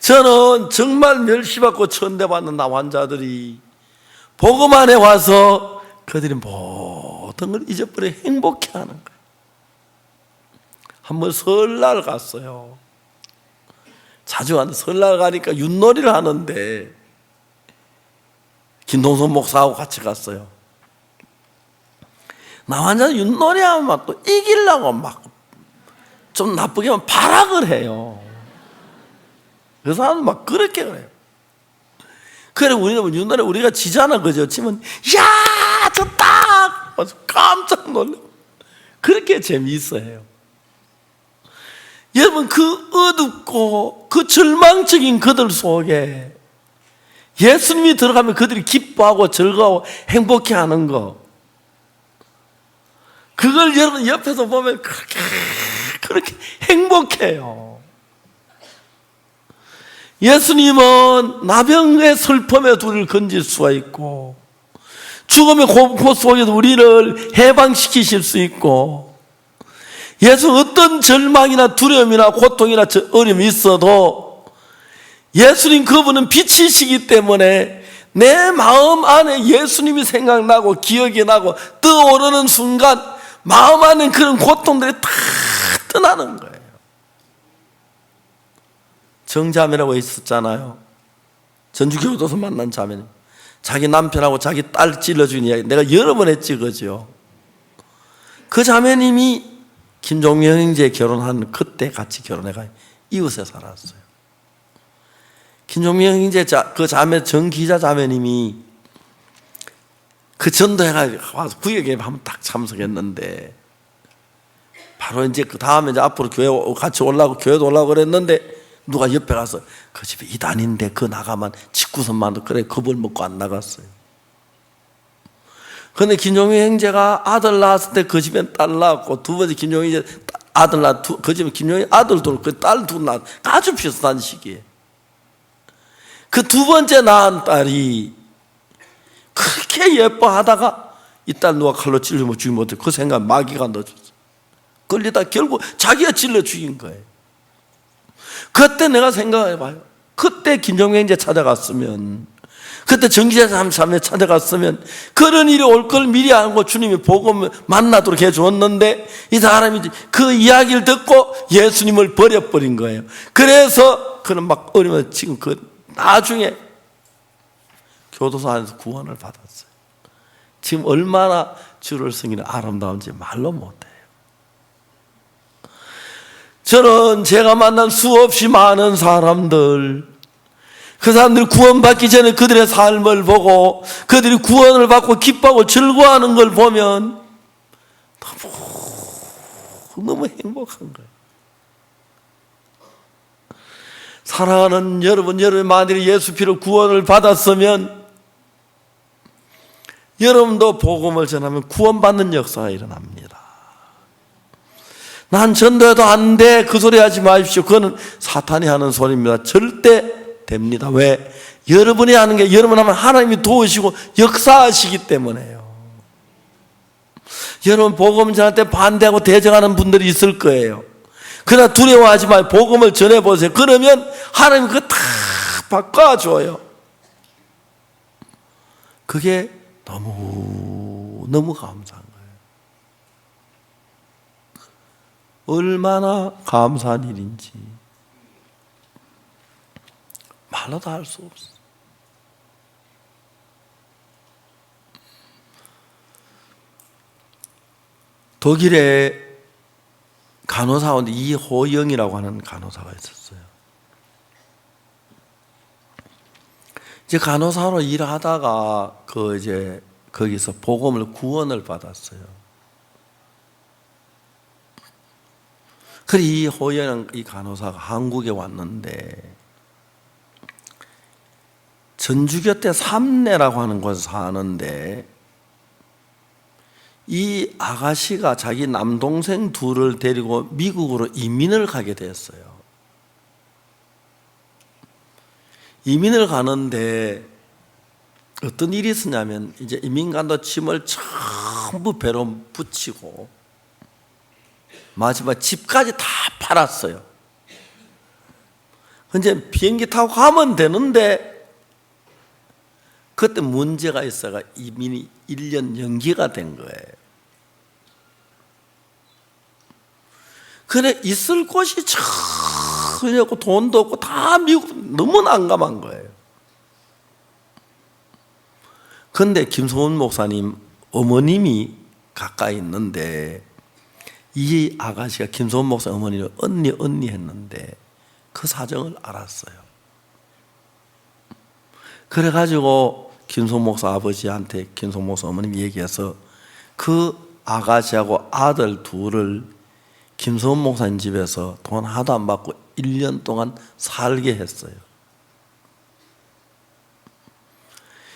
[SPEAKER 1] 저는 정말 멸시받고 천대받는 나 환자들이 복음 안에 와서 그들이 모든 걸 잊어버려 행복해하는 거예요. 한번 설날 갔어요. 자주 가는 설날 가니까 윷놀이를 하는데 김동선 목사하고 같이 갔어요. 나 환자는 윷놀이 하면 막 또 이기려고 막 좀 나쁘게 하면 발악을 해요. 그 사람은 막 그렇게 그래요. 그래 우리는 윷놀이 우리가 지잖아, 그죠? 치면 야 졌다 깜짝 놀라. 그렇게 재미있어요. 여러분, 그 어둡고 그 절망적인 그들 속에 예수님이 들어가면 그들이 기뻐하고 즐거워하고 행복해하는 거, 그걸 여러분 옆에서 보면 그렇게 행복해요. 예수님은 나병의 슬픔에 둘을 건질 수가 있고 죽음의 공포 속에서 우리를 해방시키실 수 있고, 예수 어떤 절망이나 두려움이나 고통이나 어려움이 있어도 예수님 그분은 빛이시기 때문에 내 마음 안에 예수님이 생각나고 기억이 나고 떠오르는 순간 마음 안에 그런 고통들이 다 떠나는 거예요. 정자매라고 있었잖아요. 전주교도소 만난 자매님, 자기 남편하고 자기 딸 찔러준 이야기 내가 여러 번 했지, 그죠? 그 자매님이 김종명 형제 결혼한 그때 같이 결혼해가 이웃에 살았어요. 김종명 형제 그 자매 정기자 자매님이 그 전도회가 와서 구역에 한번 딱 참석했는데, 바로 이제 그 다음에 이제 앞으로 교회 같이 올라고 교회도 올라고 그랬는데 누가 옆에 가서 그 집에 이단인데 그 나가면 직구선만도 그래 겁을 먹고 안 나갔어요. 그런데 김종민 형제가 아들 낳았을 때 그 집엔 딸 낳았고, 두 번째 김종민 형제 아들 낳았고, 그 집에 김종민 아들도 그 딸 둘 낳았고 아주 비슷한 시기에 그 두 번째 낳은 딸이 그렇게 예뻐하다가 이 딸 누가 칼로 찔리면 죽이면 어떡해, 그 생각 마귀가 넣어줬어. 끌리다 결국 자기가 찔러 죽인 거예요. 그때 내가 생각해봐요. 그때 김종민 형제 찾아갔으면, 그때 정기자 자매 찾아갔으면 그런 일이 올 걸 미리 알고 주님이 복음 만나도록 해주었는데, 이 사람이 그 이야기를 듣고 예수님을 버려버린 거예요. 그래서 그는 막 어려면 지금 그 나중에 교도소 안에서 구원을 받았어요. 지금 얼마나 주를 섬기는 아름다운지 말로 못해요. 저는 제가 만난 수없이 많은 사람들, 그 사람들이 구원받기 전에 그들의 삶을 보고 그들이 구원을 받고 기뻐하고 즐거워하는 걸 보면 너무 행복한 거예요. 사랑하는 여러분, 여러분 만일에 예수 피로 구원을 받았으면 여러분도 복음을 전하면 구원받는 역사가 일어납니다. 난 전도해도 안 돼, 그 소리 하지 마십시오. 그거는 사탄이 하는 소리입니다. 절대 됩니다. 왜? 여러분이 하는 게, 여러분 하면 하나님이 도우시고 역사하시기 때문에요. 여러분 복음 전할 때 반대하고 대적하는 분들이 있을 거예요. 그러나 두려워하지 말고 복음을 전해보세요. 그러면 하나님이 그거 다 바꿔줘요. 그게 너무 감사한 거예요. 얼마나 감사한 일인지 말로 다 할 수 없어. 독일에 간호사인데 이호영이라고 하는 간호사가 있었어요. 이제 간호사로 일하다가 이제 거기서 복음을 구원을 받았어요. 그래 이 호영 이 간호사가 한국에 왔는데 전주교대 삼내라고 하는 곳에 사는데, 이 아가씨가 자기 남동생 둘을 데리고 미국으로 이민을 가게 됐어요. 이민을 가는데 어떤 일이 있었냐면, 이제 이민간도 짐을 전부 배로 붙이고 마지막 집까지 다 팔았어요. 이제 비행기 타고 가면 되는데 그때 문제가 있어가 이미 1년 연기가 된 거예요. 그래 있을 곳이 전혀 없고 돈도 없고 다 미국 너무 난감한 거예요. 그런데 김성훈 목사님 어머님이 가까이 있는데 이 아가씨가 김성훈 목사 어머니를 언니 했는데 그 사정을 알았어요. 그래가지고 김성훈 목사 아버지한테 김성훈 목사 어머님이 얘기해서 그 아가씨하고 아들 둘을 김성훈 목사님 집에서 돈 하나도 안 받고 1년 동안 살게 했어요.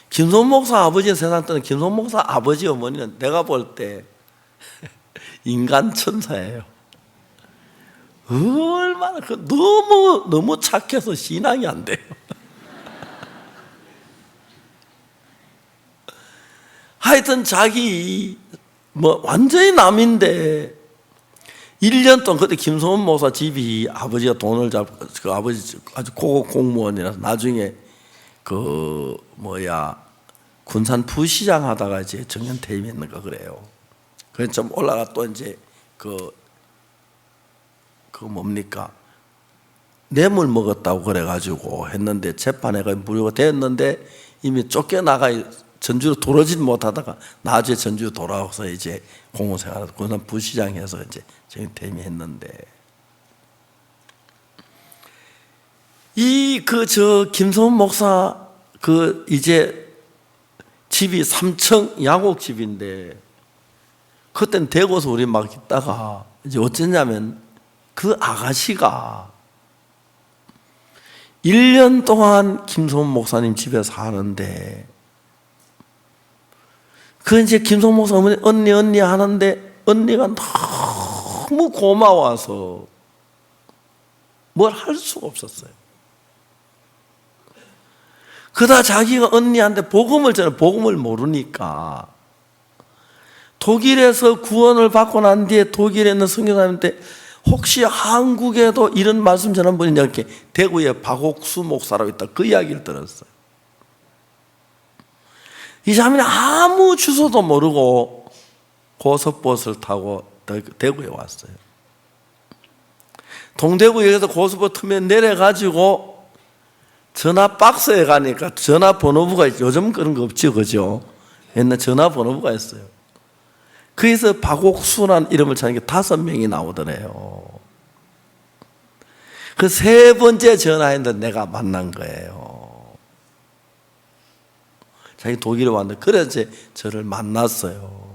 [SPEAKER 1] 김성훈 목사 아버지는 세상 때는 김성훈 목사 아버지 어머니는 내가 볼 때 인간 천사예요. 얼마나 너무 착해서 신앙이 안 돼요. 하여튼 자기 완전히 남인데 1년 동안 그때 김성훈 목사 집이 아버지가 돈을 잡고 그 아버지 아주 고급 공무원이라서 나중에 군산 부시장 하다가 이제 정년 퇴임했는가 그래요. 그래서 좀 올라가 또 이제 뭡니까 뇌물 먹었다고 그래가지고 했는데 재판에 무효가 됐는데 이미 쫓겨나가 전주로 돌아오지 못하다가 나중에 전주로 돌아와서 이제 공무생활 군산 부시장에서 이제 정년 퇴임했는데 김성훈 목사 이제 집이 3층 양옥집인데 그때는 대구에서 우리 막 있다가 이제 어쨌냐면 그 아가씨가 1년 동안 김성훈 목사님 집에 사는데 이제 김성훈 목사 어머니 언니 하는데 언니가 너무 고마워서 뭘 할 수가 없었어요. 그러다 자기가 언니한테 복음을 모르니까 독일에서 구원을 받고 난 뒤에 독일에 있는 선교사님한테 혹시 한국에도 이런 말씀 전한 분이 이렇게 대구에 박옥수 목사라고 있다 그 이야기를 들었어요. 이 자매는 아무 주소도 모르고 고속버스를 타고 대구에 왔어요. 동대구역에서 고속버스 타면 내려가지고 전화 박스에 가니까 전화번호부가 요즘 그런 거 없죠, 그죠? 옛날 전화번호부가 있어요. 그래서 박옥수라는 이름을 찾는 게 5명이 나오더래요. 그 3번째 전화했는데 내가 만난 거예요. 자기 독일에 왔는데 그래서 저를 만났어요.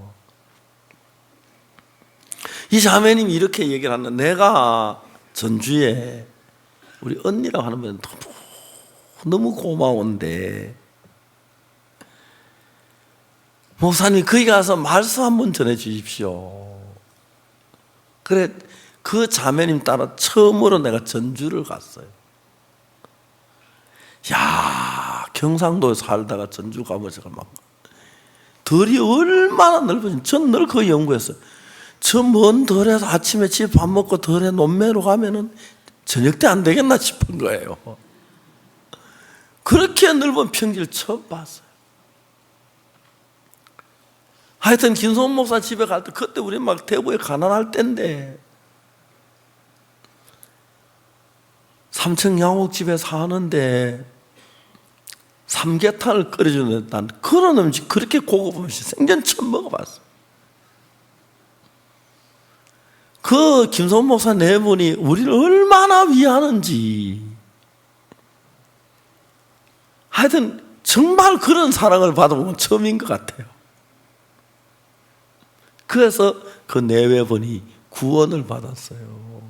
[SPEAKER 1] 이 자매님이 이렇게 얘기를 하는데 내가 전주에 우리 언니라고 하는 분은 너무 고마운데 목사님 거기 가서 말씀 한번 전해 주십시오. 그래 그 자매님 따라 처음으로 내가 전주를 갔어요. 야 경상도에 살다가 전주 가면 제가 막 덜이 얼마나 넓은지 전 늘 그 연구했어요. 저 먼 덜에서 아침에 집 밥 먹고 덜에 논매로 가면은 저녁 때 안 되겠나 싶은 거예요. 그렇게 넓은 평지를 처음 봤어요. 하여튼 김성훈 목사 집에 갈 때 그때 우리 막 대구에 가난할 때인데 3층 양옥집에 사는데 삼계탕을 끓여주는데 난 그런 음식 그렇게 고급 음식 생전 처음 먹어봤어. 그 김성훈 목사 네 분이 우리를 얼마나 위하는지 하여튼 정말 그런 사랑을 받아보면 처음인 것 같아요. 그래서 그 내외분이 구원을 받았어요.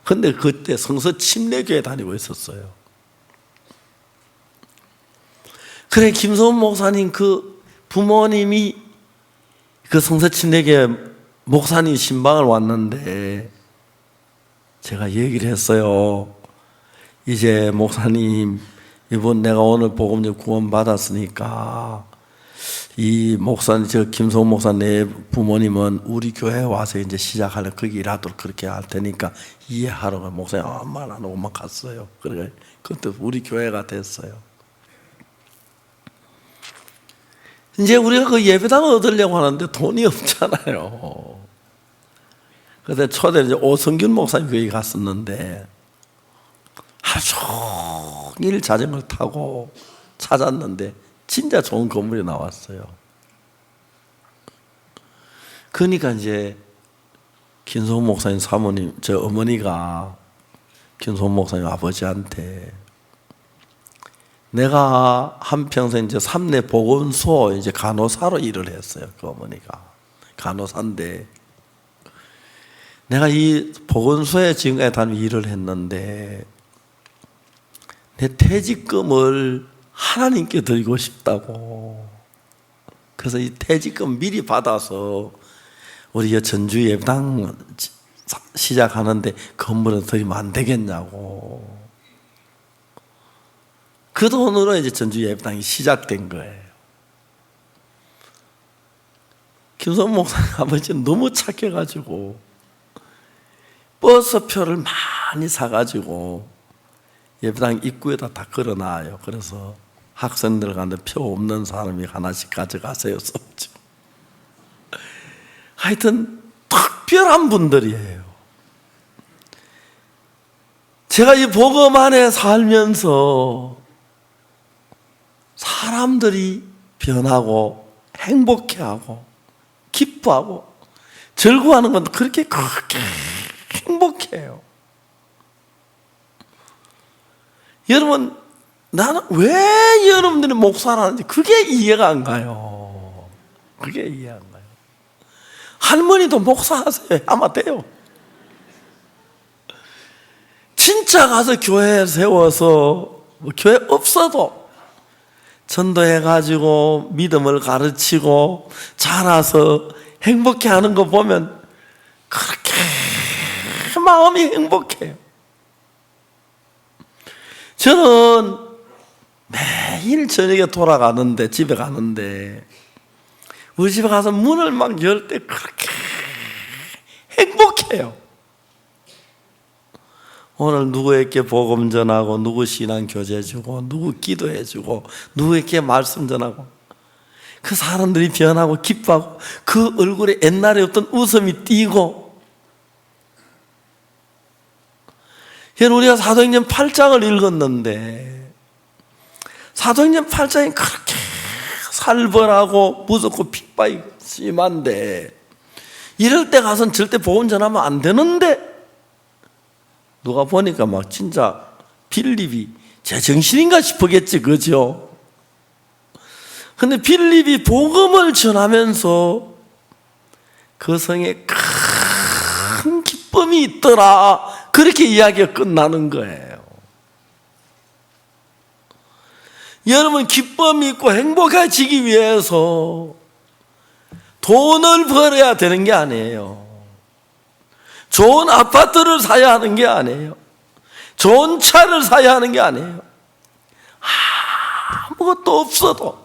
[SPEAKER 1] 그런데 그때 성서 침례교회 다니고 있었어요. 그래 김성훈 목사님 그 부모님이 그 성서 침례교회 목사님 신방을 왔는데 제가 얘기를 했어요. 이제 목사님 이번 내가 오늘 복음을 구원 받았으니까 이 목사님, 저 김성훈 목사 내 부모님은 우리 교회 와서 이제 시작하려 거기 일하도록 그렇게 할 테니까 이해하라고 목사님 말 안 하고만 갔어요. 그래 그때 우리 교회가 됐어요. 이제 우리가 그 예배당을 얻으려고 하는데 돈이 없잖아요. 그때 초대 이제 오성균 목사님 교회 갔었는데 하루 종일 자전거를 타고 찾았는데 진짜 좋은 건물이 나왔어요. 그러니까 이제 김성훈 목사님 사모님, 저 어머니가 김성훈 목사님 아버지한테 내가 한평생 이제 삼내 보건소 이제 간호사로 일을 했어요. 그 어머니가 간호사인데 내가 이 보건소에 지금까지 다니며 일을 했는데 내 퇴직금을 하나님께 드리고 싶다고. 그래서 이 퇴직금 미리 받아서 우리 전주 예배당 시작하는데 건물을 드리면 안 되겠냐고. 그 돈으로 이제 전주 예배당이 시작된 거예요. 김성훈 목사님 아버지는 너무 착해가지고 버스표를 많이 사가지고 예배당 입구에다 다 걸어놔요. 그래서 학생들 가는데 표 없는 사람이 하나씩 가져가세요. 썼죠. 하여튼 특별한 분들이에요. 제가 이 복음 안에 살면서 사람들이 변하고 행복해하고 기뻐하고 즐거워하는 건 그렇게 행복해요. 여러분, 나는 왜 여러분들이 목사를 하는지 그게 이해가 안 가요. 그게 이해가 안 가요. 할머니도 목사하세요. 아마 돼요. 진짜 가서 교회 세워서 뭐 교회 없어도 전도해가지고 믿음을 가르치고 자라서 행복해하는 거 보면 그렇게 마음이 행복해요. 저는 매일 저녁에 돌아가는데 집에 가는데 우리 집에 가서 문을 막 열 때 그렇게 행복해요. 오늘 누구에게 복음 전하고 누구 신앙 교제 주고 누구 기도해 주고 누구에게 말씀 전하고 그 사람들이 변하고 기뻐하고 그 얼굴에 옛날에 없던 웃음이 띄고. 우리가 사도행전 8장을 읽었는데 사도행전 8장이 그렇게 살벌하고 무섭고 핍박이 심한데 이럴 때 가서는 절대 복음 전하면 안 되는데 누가 보니까 막 진짜 빌립이 제정신인가 싶었겠지, 그죠? 근데 빌립이 복음을 전하면서 그 성에 큰 기쁨이 있더라. 그렇게 이야기가 끝나는 거예요. 여러분, 기쁨이 있고 행복해지기 위해서 돈을 벌어야 되는 게 아니에요. 좋은 아파트를 사야 하는 게 아니에요. 좋은 차를 사야 하는 게 아니에요. 아무것도 없어도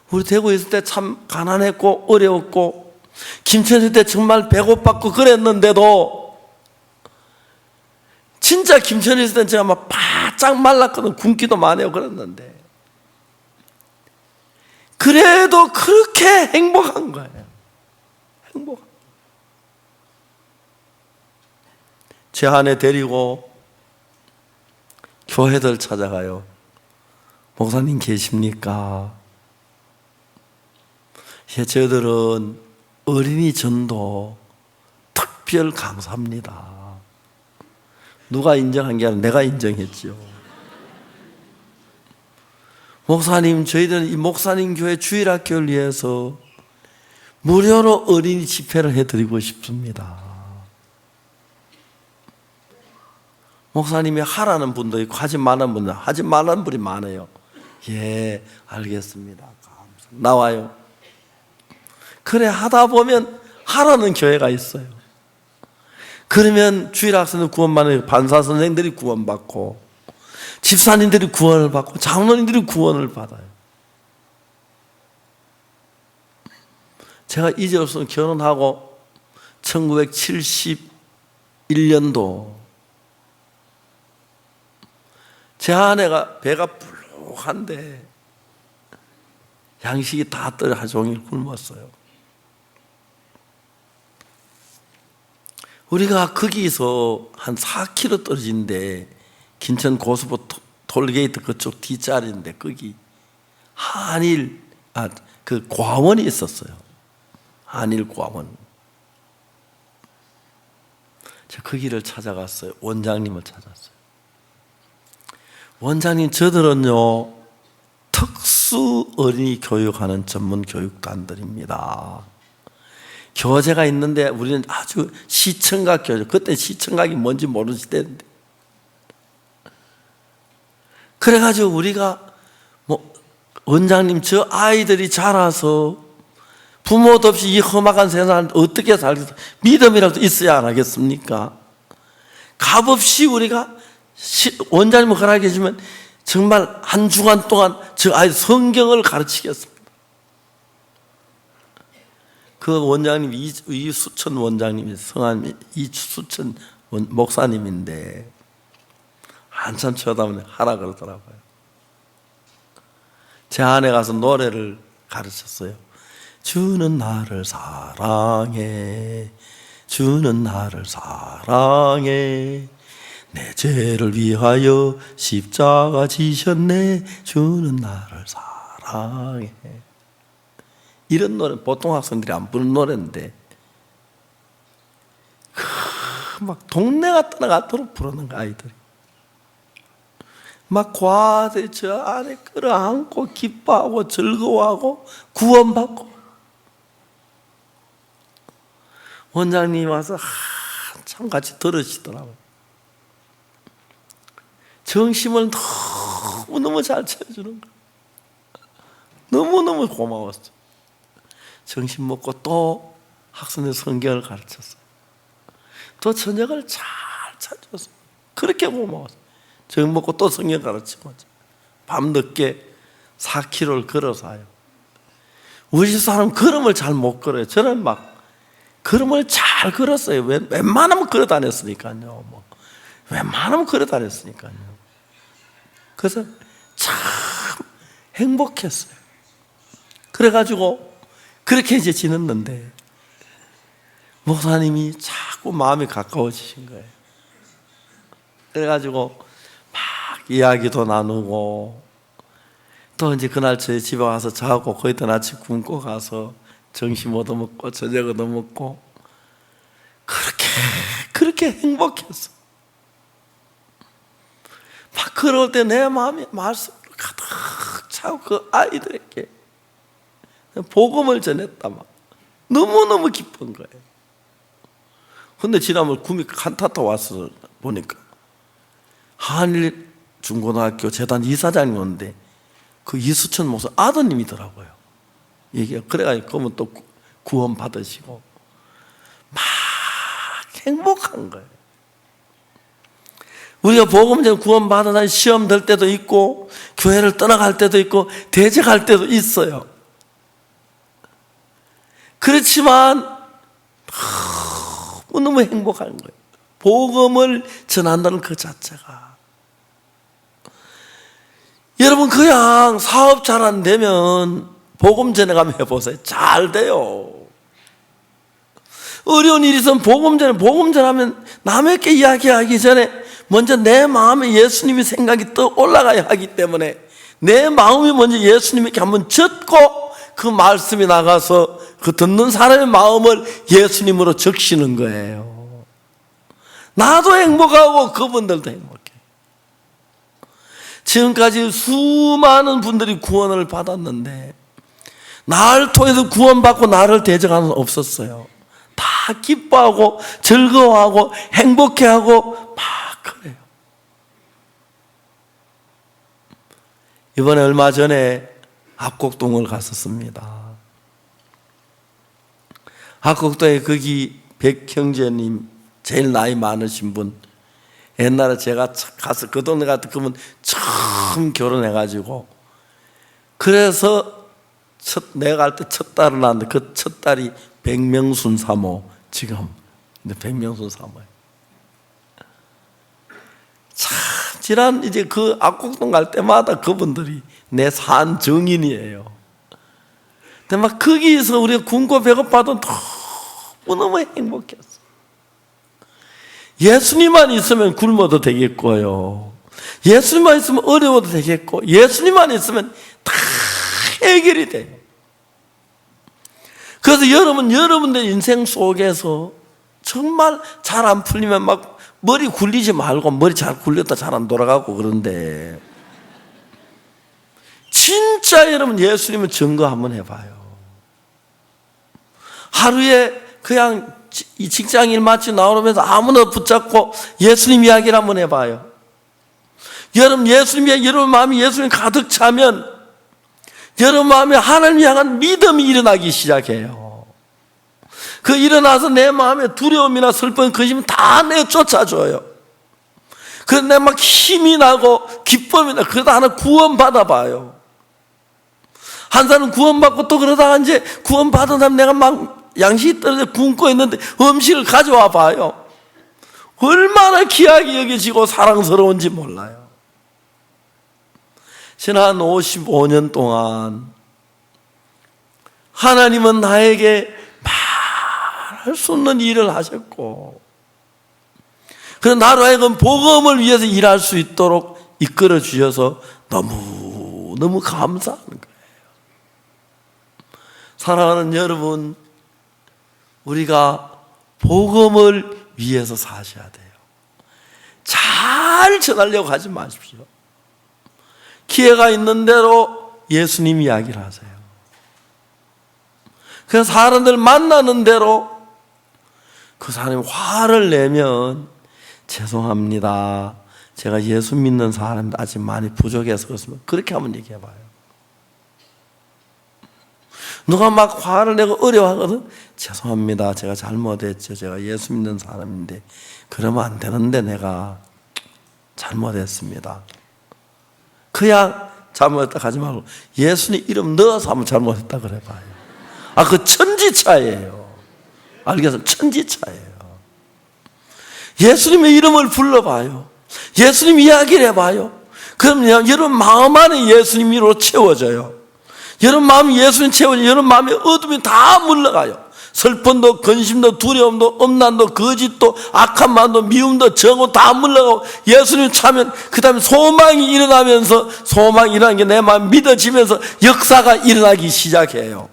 [SPEAKER 1] 우리 대구에 있을 때 참 가난했고 어려웠고 김천 있을 때 정말 배고팠고 그랬는데도 진짜 김천에 있을 때 제가 막 바짝 말랐거든. 굶기도 많이 하고 그랬는데 그래도 그렇게 행복한 거예요. 행복. 제 아내 데리고 교회들 찾아가요. 목사님 계십니까? 저희들은 어린이 전도 특별 강사입니다. 누가 인정한 게 아니라 내가 인정했죠. 목사님, 저희들은 이 목사님 교회 주일학교를 위해서 무료로 어린이 집회를 해드리고 싶습니다. 목사님이 하라는 분도 있고 하지 말라는 분도 하지 말라는 분이 많아요. 예, 알겠습니다. 나와요. 그래 하다 보면 하라는 교회가 있어요. 그러면 주일학생들 구원받는 반사 선생들이 구원받고 집사님들이 구원을 받고 장로님들이 구원을 받아요. 제가 이제 없으면 결혼하고 1971년도 제 아내가 배가 불룩한데 양식이 다 떨어 하루 종일 굶었어요. 우리가 거기서 한 4km 떨어진데 김천 고수부 톨게이트 그쪽 뒷자리인데 거기 그 과원이 있었어요. 한일 과원. 제가 거기를 찾아갔어요. 원장님을 찾았어요. 원장님, 저들은요 특수 어린이 교육하는 전문 교육단들입니다. 교재가 있는데 우리는 아주 시청각 교재, 그때 시청각이 뭔지 모르는 시대인데, 그래가지고 우리가 원장님, 저 아이들이 자라서 부모도 없이 이 험악한 세상을 어떻게 살겠어? 믿음이라도 있어야 안 하겠습니까? 값없이 우리가 원장님을 허락해 주면 정말 한 주간 동안 저 아이 성경을 가르치겠습니다. 그 원장님 이수천 원장님이 성함이 이수천 목사님인데 한참 쳐다보니 하라 그러더라고요. 제 안에 가서 노래를 가르쳤어요. 주는 나를 사랑해, 주는 나를 사랑해, 내 죄를 위하여 십자가 지셨네, 주는 나를 사랑해. 이런 노래 보통 학생들이 안 부르는 노래인데 막 동네가 떠나가도록 부르는 거, 아이들이 막 과대 저 안에 끌어안고 기뻐하고 즐거워하고 구원받고. 원장님이 와서 한참 같이 들으시더라고요. 정심을 너무너무 잘 채워주는 거예요. 너무너무 고마웠어요. 점심 먹고 또 학생들 성경을 가르쳤어요. 또 저녁을 잘 찾았어요. 그렇게 고마웠어요. 저녁 먹고 또 성경 가르치고 밤늦게 4km를 걸어서 와요. 우리 집 사람 걸음을 잘 못 걸어요. 저는 막 걸음을 잘 걸었어요. 웬만하면 걸어 다녔으니까요. 웬만하면 걸어 다녔으니까요. 그래서 참 행복했어요. 그래가지고 그렇게 이제 지냈는데 목사님이 자꾸 마음이 가까워지신 거예요. 그래가지고 막 이야기도 나누고, 또 이제 그날 저희 집에 와서 자고 거기다 아침 굶고 가서 점심 얻어먹고 저녁 얻어먹고 그렇게 행복했어. 막 그럴 때 내 마음이 말씀으로 가득 차고 그 아이들에게 복음을 전했다. 막 너무너무 기쁜 거예요. 근데 지난번 구미 칸타타 와서 보니까 한일 중고등학교 재단 이사장이 오는데 그 이수천 목사 아드님이더라고요. 이게 그래가지고 그러면 또 구원 받으시고 막 행복한 거예요. 우리가 복음 전에 구원 받아서 시험 들 때도 있고 교회를 떠나갈 때도 있고 대적할 때도 있어요. 그렇지만 너무 행복한 거예요. 복음을 전한다는 그 자체가. 여러분, 그냥 사업 잘 안 되면 복음 전해가면 해보세요. 잘 돼요. 어려운 일이 있으면 복음 전하면 남에게 이야기하기 전에 먼저 내 마음에 예수님이 생각이 떠 올라가야 하기 때문에 내 마음이 먼저 예수님에게 한번 젖고 그 말씀이 나가서 그 듣는 사람의 마음을 예수님으로 적시는 거예요. 나도 행복하고 그분들도 행복해. 지금까지 수많은 분들이 구원을 받았는데 나를 통해서 구원받고 나를 대적하는 사람은 없었어요. 다 기뻐하고 즐거워하고 행복해하고 막 그래요. 이번에 얼마 전에 합곡동을 갔었습니다. 합곡동에 거기 백형제님, 제일 나이 많으신 분, 옛날에 제가 가서 그 동네 갔다 그러면 처음 결혼해가지고, 그래서 내가 갈 때 첫 딸을 낳았는데 그 첫 딸이 백명순 사모, 지금 백명순 사모예요. 참 지난 이제 그 압곡동 갈 때마다 그분들이 내 산 정인이에요. 근데 막 거기서 우리가 굶고 배고파도 너무너무 행복했어. 예수님만 있으면 굶어도 되겠고요, 예수님만 있으면 어려워도 되겠고, 예수님만 있으면 다 해결이 돼요. 그래서 여러분들 인생 속에서 정말 잘 안 풀리면 막 머리 굴리지 말고, 머리 잘 굴렸다 잘 안 돌아가고 그런데, 진짜 여러분 예수님은 증거 한번 해봐요. 하루에 그냥 이 직장 일 마치고 나오면서 아무나 붙잡고 예수님 이야기를 한번 해봐요. 여러분 예수님 이야기, 여러분 마음이 예수님 가득 차면 여러분 마음에 하나님 향한 믿음이 일어나기 시작해요. 그 일어나서 내 마음에 두려움이나 슬픔, 근심 다 내쫓아줘요. 그래서 내 막 힘이 나고 기쁨이 나. 그러다 하나 구원 받아봐요. 한 사람은 구원받고 또 그러다가 이제 구원받은 사람, 내가 막 양식이 떨어져 굶고 있는데 음식을 가져와 봐요. 얼마나 귀하게 여겨지고 사랑스러운지 몰라요. 지난 55년 동안 하나님은 나에게 말할 수 없는 일을 하셨고, 그래서 나로 하여금 복음을 위해서 일할 수 있도록 이끌어 주셔서 너무너무 감사하는 거예요. 사랑하는 여러분, 우리가 복음을 위해서 사셔야 돼요. 잘 전하려고 하지 마십시오. 기회가 있는 대로 예수님 이야기를 하세요. 그래서 사람들 만나는 대로 그 사람이 화를 내면 죄송합니다, 제가 예수 믿는 사람이 아직 많이 부족해서 그렇습니다, 그렇게 한번 얘기해봐요. 누가 막 화를 내고 어려워하거든, 죄송합니다, 제가 잘못했죠, 제가 예수 믿는 사람인데 그러면 안 되는데 내가 잘못했습니다. 그냥 잘못했다 하지 말고 예수님 이름 넣어서 한번 잘못했다 그래봐요. 그 천지차예요. 알겠어요? 천지차예요. 예수님의 이름을 불러봐요. 예수님 이야기를 해봐요. 그럼 여러분 마음 안에 예수님으로 채워져요. 여러분 마음이 예수님 채워져요. 여러분 마음에 어둠이 다 물러가요. 슬픔도 근심도 두려움도 엄난도 거짓도 악한 마음도 미움도 정오 다 물러가고 예수님 차면 그 다음에 소망이 일어나면서, 소망이 일어나는 게 내 마음 믿어지면서 역사가 일어나기 시작해요.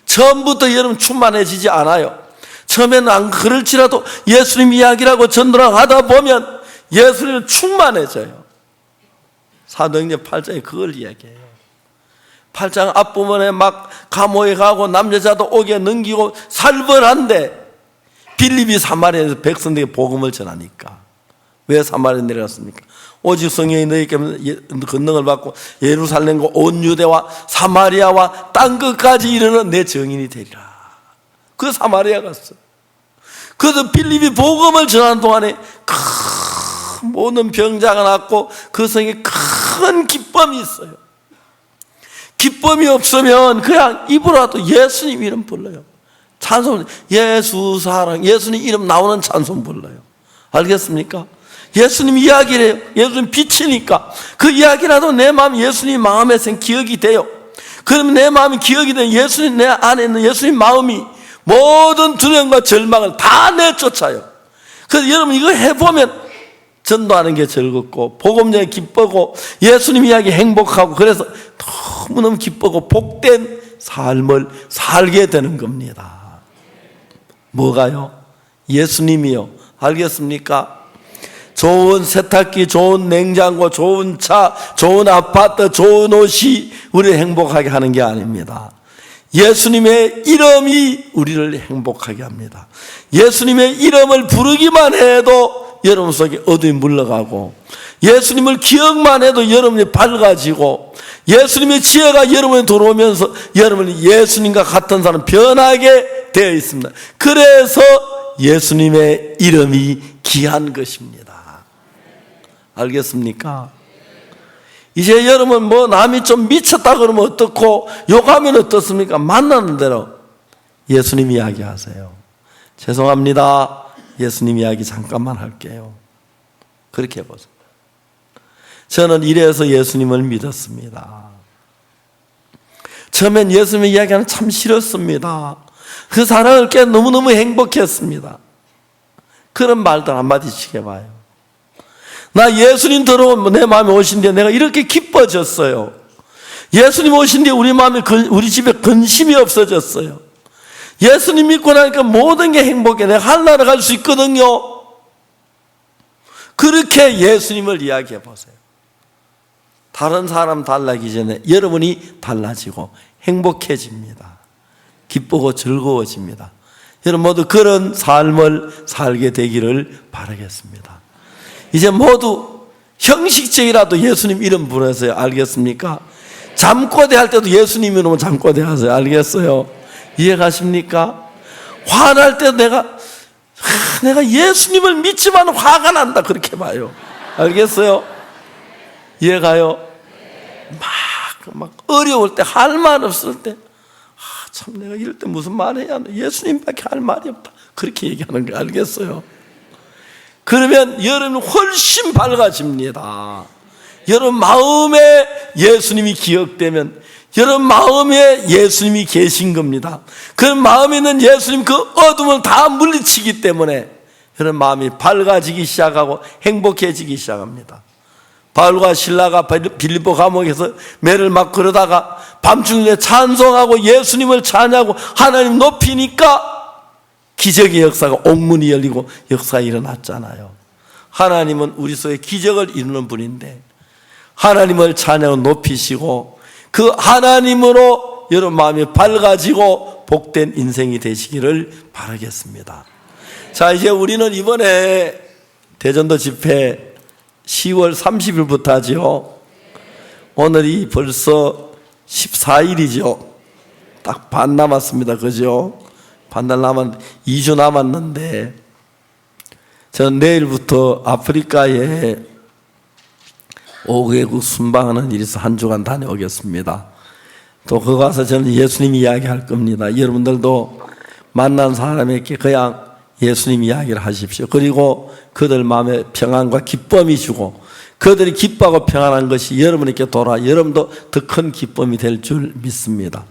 [SPEAKER 1] 처음부터 여러분 충만해지지 않아요. 처음에는 안 그럴지라도 예수님 이야기라고 전도를 하다 보면 예수님은 충만해져요. 사도행전 8장에 그걸 이야기해요. 8장 앞부분에 막 감옥에 가고 남여자도 옥에 넘기고 살벌한데 빌립이 사마리아에서 백성들에게 복음을 전하니까. 왜 사마리아에 내려갔습니까? 오직 성령이 너희에게 권능을 받고 예루살렘과 온 유대와 사마리아와 땅 끝까지 이르는 내 증인이 되리라. 그 사마리아 갔어. 그래서 빌립이 복음을 전하는 동안에 큰 모든 병자가 낫고 그 성에 큰 기쁨이 있어요. 기쁨이 없으면 그냥 입으로라도 예수님 이름 불러요. 찬송, 예수 사랑, 예수님 이름 나오는 찬송 불러요. 알겠습니까? 예수님 이야기를 해요. 예수님 빛이니까 그 이야기라도 내 마음, 예수님 마음에 생 기억이 돼요. 그러면 내 마음이 기억이 되면 예수님 내 안에 있는 예수님 마음이 모든 두려움과 절망을 다 내쫓아요. 그래서 여러분 이거 해보면 전도하는 게 즐겁고 복음전에 기쁘고 예수님 이야기 행복하고, 그래서 너무너무 기쁘고 복된 삶을 살게 되는 겁니다. 뭐가요? 예수님이요. 알겠습니까? 좋은 세탁기, 좋은 냉장고, 좋은 차, 좋은 아파트, 좋은 옷이 우리를 행복하게 하는 게 아닙니다. 예수님의 이름이 우리를 행복하게 합니다. 예수님의 이름을 부르기만 해도 여러분 속에 어둠이 물러가고, 예수님을 기억만 해도 여러분이 밝아지고, 예수님의 지혜가 여러분에 들어오면서 여러분이 예수님과 같은 사람 변하게 되어 있습니다. 그래서 예수님의 이름이 귀한 것입니다. 알겠습니까? 이제 여러분 뭐 남이 좀 미쳤다 그러면 어떻고 욕하면 어떻습니까? 만나는 대로 예수님 이야기하세요. 죄송합니다. 예수님 이야기 잠깐만 할게요. 그렇게 해보세요. 저는 이래서 예수님을 믿었습니다. 처음엔 예수님의 이야기는 참 싫었습니다. 그 사랑을 깨 너무너무 행복했습니다. 그런 말들 한마디씩 해봐요. 나 예수님 들어오면 내 마음에 오신 뒤에 내가 이렇게 기뻐졌어요. 예수님 오신 뒤에 우리 집에 근심이 없어졌어요. 예수님 믿고 나니까 모든 게 행복해. 내가 하늘나라 갈 수 있거든요. 그렇게 예수님을 이야기해 보세요. 다른 사람 달라지기 전에 여러분이 달라지고 행복해집니다. 기쁘고 즐거워집니다. 여러분 모두 그런 삶을 살게 되기를 바라겠습니다. 이제 모두 형식적이라도 예수님 이름 부르세요. 알겠습니까? 잠꼬대 할 때도 예수님 이름으로 잠꼬대 하세요. 알겠어요? 이해가십니까? 화날 때도 내가 예수님을 믿지만 화가 난다 그렇게 봐요. 알겠어요? 이해가요? 막 어려울 때, 할 말 없을 때, 참 내가 이럴 때 무슨 말 해야 하나? 예수님밖에 할 말이 없다 그렇게 얘기하는 거 알겠어요? 그러면 여러분 훨씬 밝아집니다. 여러분 마음에 예수님이 기억되면 여러분 마음에 예수님이 계신 겁니다. 그 마음에 있는 예수님 그 어둠을 다 물리치기 때문에 여러분 마음이 밝아지기 시작하고 행복해지기 시작합니다. 바울과 실라가 빌립보 감옥에서 매를 막 걸어다가 밤중에 찬송하고 예수님을 찬양하고 하나님 높이니까 기적의 역사가 옥문이 열리고 역사가 일어났잖아요. 하나님은 우리 속에 기적을 이루는 분인데 하나님을 찬양하고 높이시고 그 하나님으로 여러분 마음이 밝아지고 복된 인생이 되시기를 바라겠습니다. 자, 이제 우리는 이번에 대전도 집회 10월 30일부터 하죠. 오늘이 벌써 14일이죠. 딱 반 남았습니다. 그죠? 반달 2주 남았는데 저는 내일부터 아프리카에 5개국 순방하는 일이 있어 한 주간 다녀오겠습니다. 또 거기 가서 저는 예수님 이야기 할 겁니다. 여러분들도 만난 사람에게 그냥 예수님 이야기를 하십시오. 그리고 그들 마음에 평안과 기쁨이 주고 그들이 기뻐하고 평안한 것이 여러분에게 돌아 여러분도 더 큰 기쁨이 될 줄 믿습니다.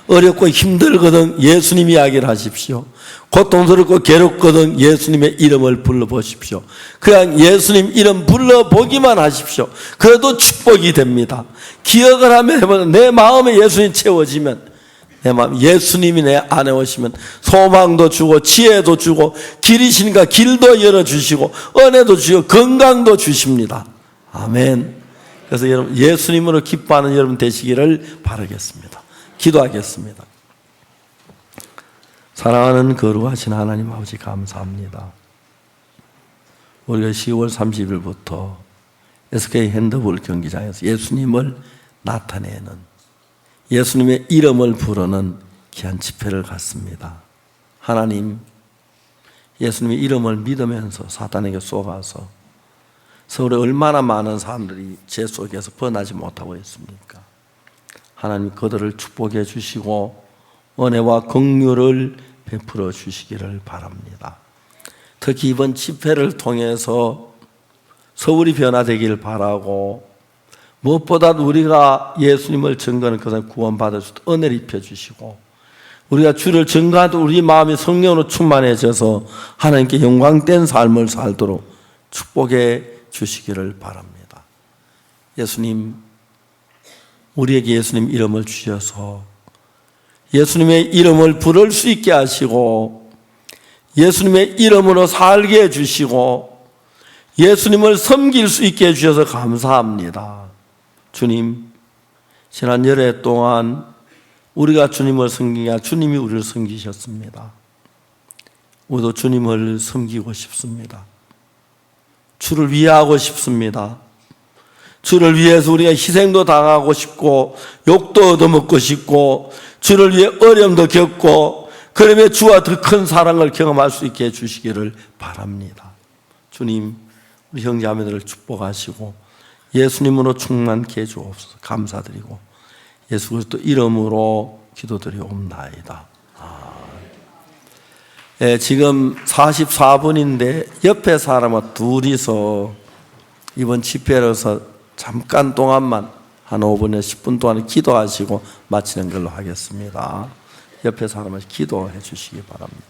[SPEAKER 1] 어렵고 힘들거든 예수님 이야기를 하십시오. 고통스럽고 괴롭거든 예수님의 이름을 불러보십시오. 그냥 예수님 이름 불러보기만 하십시오. 그래도 축복이 됩니다. 기억을 하면 내 마음에 예수님 채워지면 내 마음 예수님이 내 안에 오시면 소망도 주고 지혜도 주고 길이시니까 길도 열어주시고 은혜도 주시고 건강도 주십니다. 아멘. 그래서 여러분 예수님으로 기뻐하는 여러분 되시기를 바라겠습니다. 기도하겠습니다. 사랑하는 거룩하신 하나님 아버지 감사합니다. 우리가 10월 30일부터 SK 핸드볼 경기장에서 예수님을 나타내는 예수님의 이름을 부르는 귀한 집회를 갖습니다. 하나님, 예수님의 이름을 믿으면서 사탄에게 쏘가서 서울에 얼마나 많은 사람들이 죄 속에서 벗어나지 못하고 있습니까? 하나님 그들을 축복해 주시고 은혜와 긍휼을 베풀어 주시기를 바랍니다. 특히 이번 집회를 통해서 서울이 변화되기를 바라고 무엇보다 우리가 예수님을 증거하는 것을 구원받을 수 있도록 은혜를 입혀주시고 우리가 주를 증거하도 우리 마음이 성령으로 충만해져서 하나님께 영광된 삶을 살도록 축복해 주시기를 바랍니다. 예수님, 우리에게 예수님 이름을 주셔서 예수님의 이름을 부를 수 있게 하시고 예수님의 이름으로 살게 해주시고 예수님을 섬길 수 있게 해주셔서 감사합니다. 주님, 지난 열해 동안 우리가 주님을 섬기기 아니라 주님이 우리를 섬기셨습니다. 우리도 주님을 섬기고 싶습니다. 주를 위하고 싶습니다. 주를 위해서 우리가 희생도 당하고 싶고 욕도 얻어먹고 싶고 주를 위해 어려움도 겪고 그러면 주와 더 큰 사랑을 경험할 수 있게 해주시기를 바랍니다. 주님, 우리 형제자매들을 축복하시고 예수님으로 충만케 해 주옵소서. 감사드리고 예수 그리스도 이름으로 기도드리옵나이다. 지금 44분인데 옆에 사람과 둘이서 이번 집회로서 잠깐 동안만 한 5분에서 10분 동안 기도하시고 마치는 걸로 하겠습니다. 옆에 사람을 기도해 주시기 바랍니다.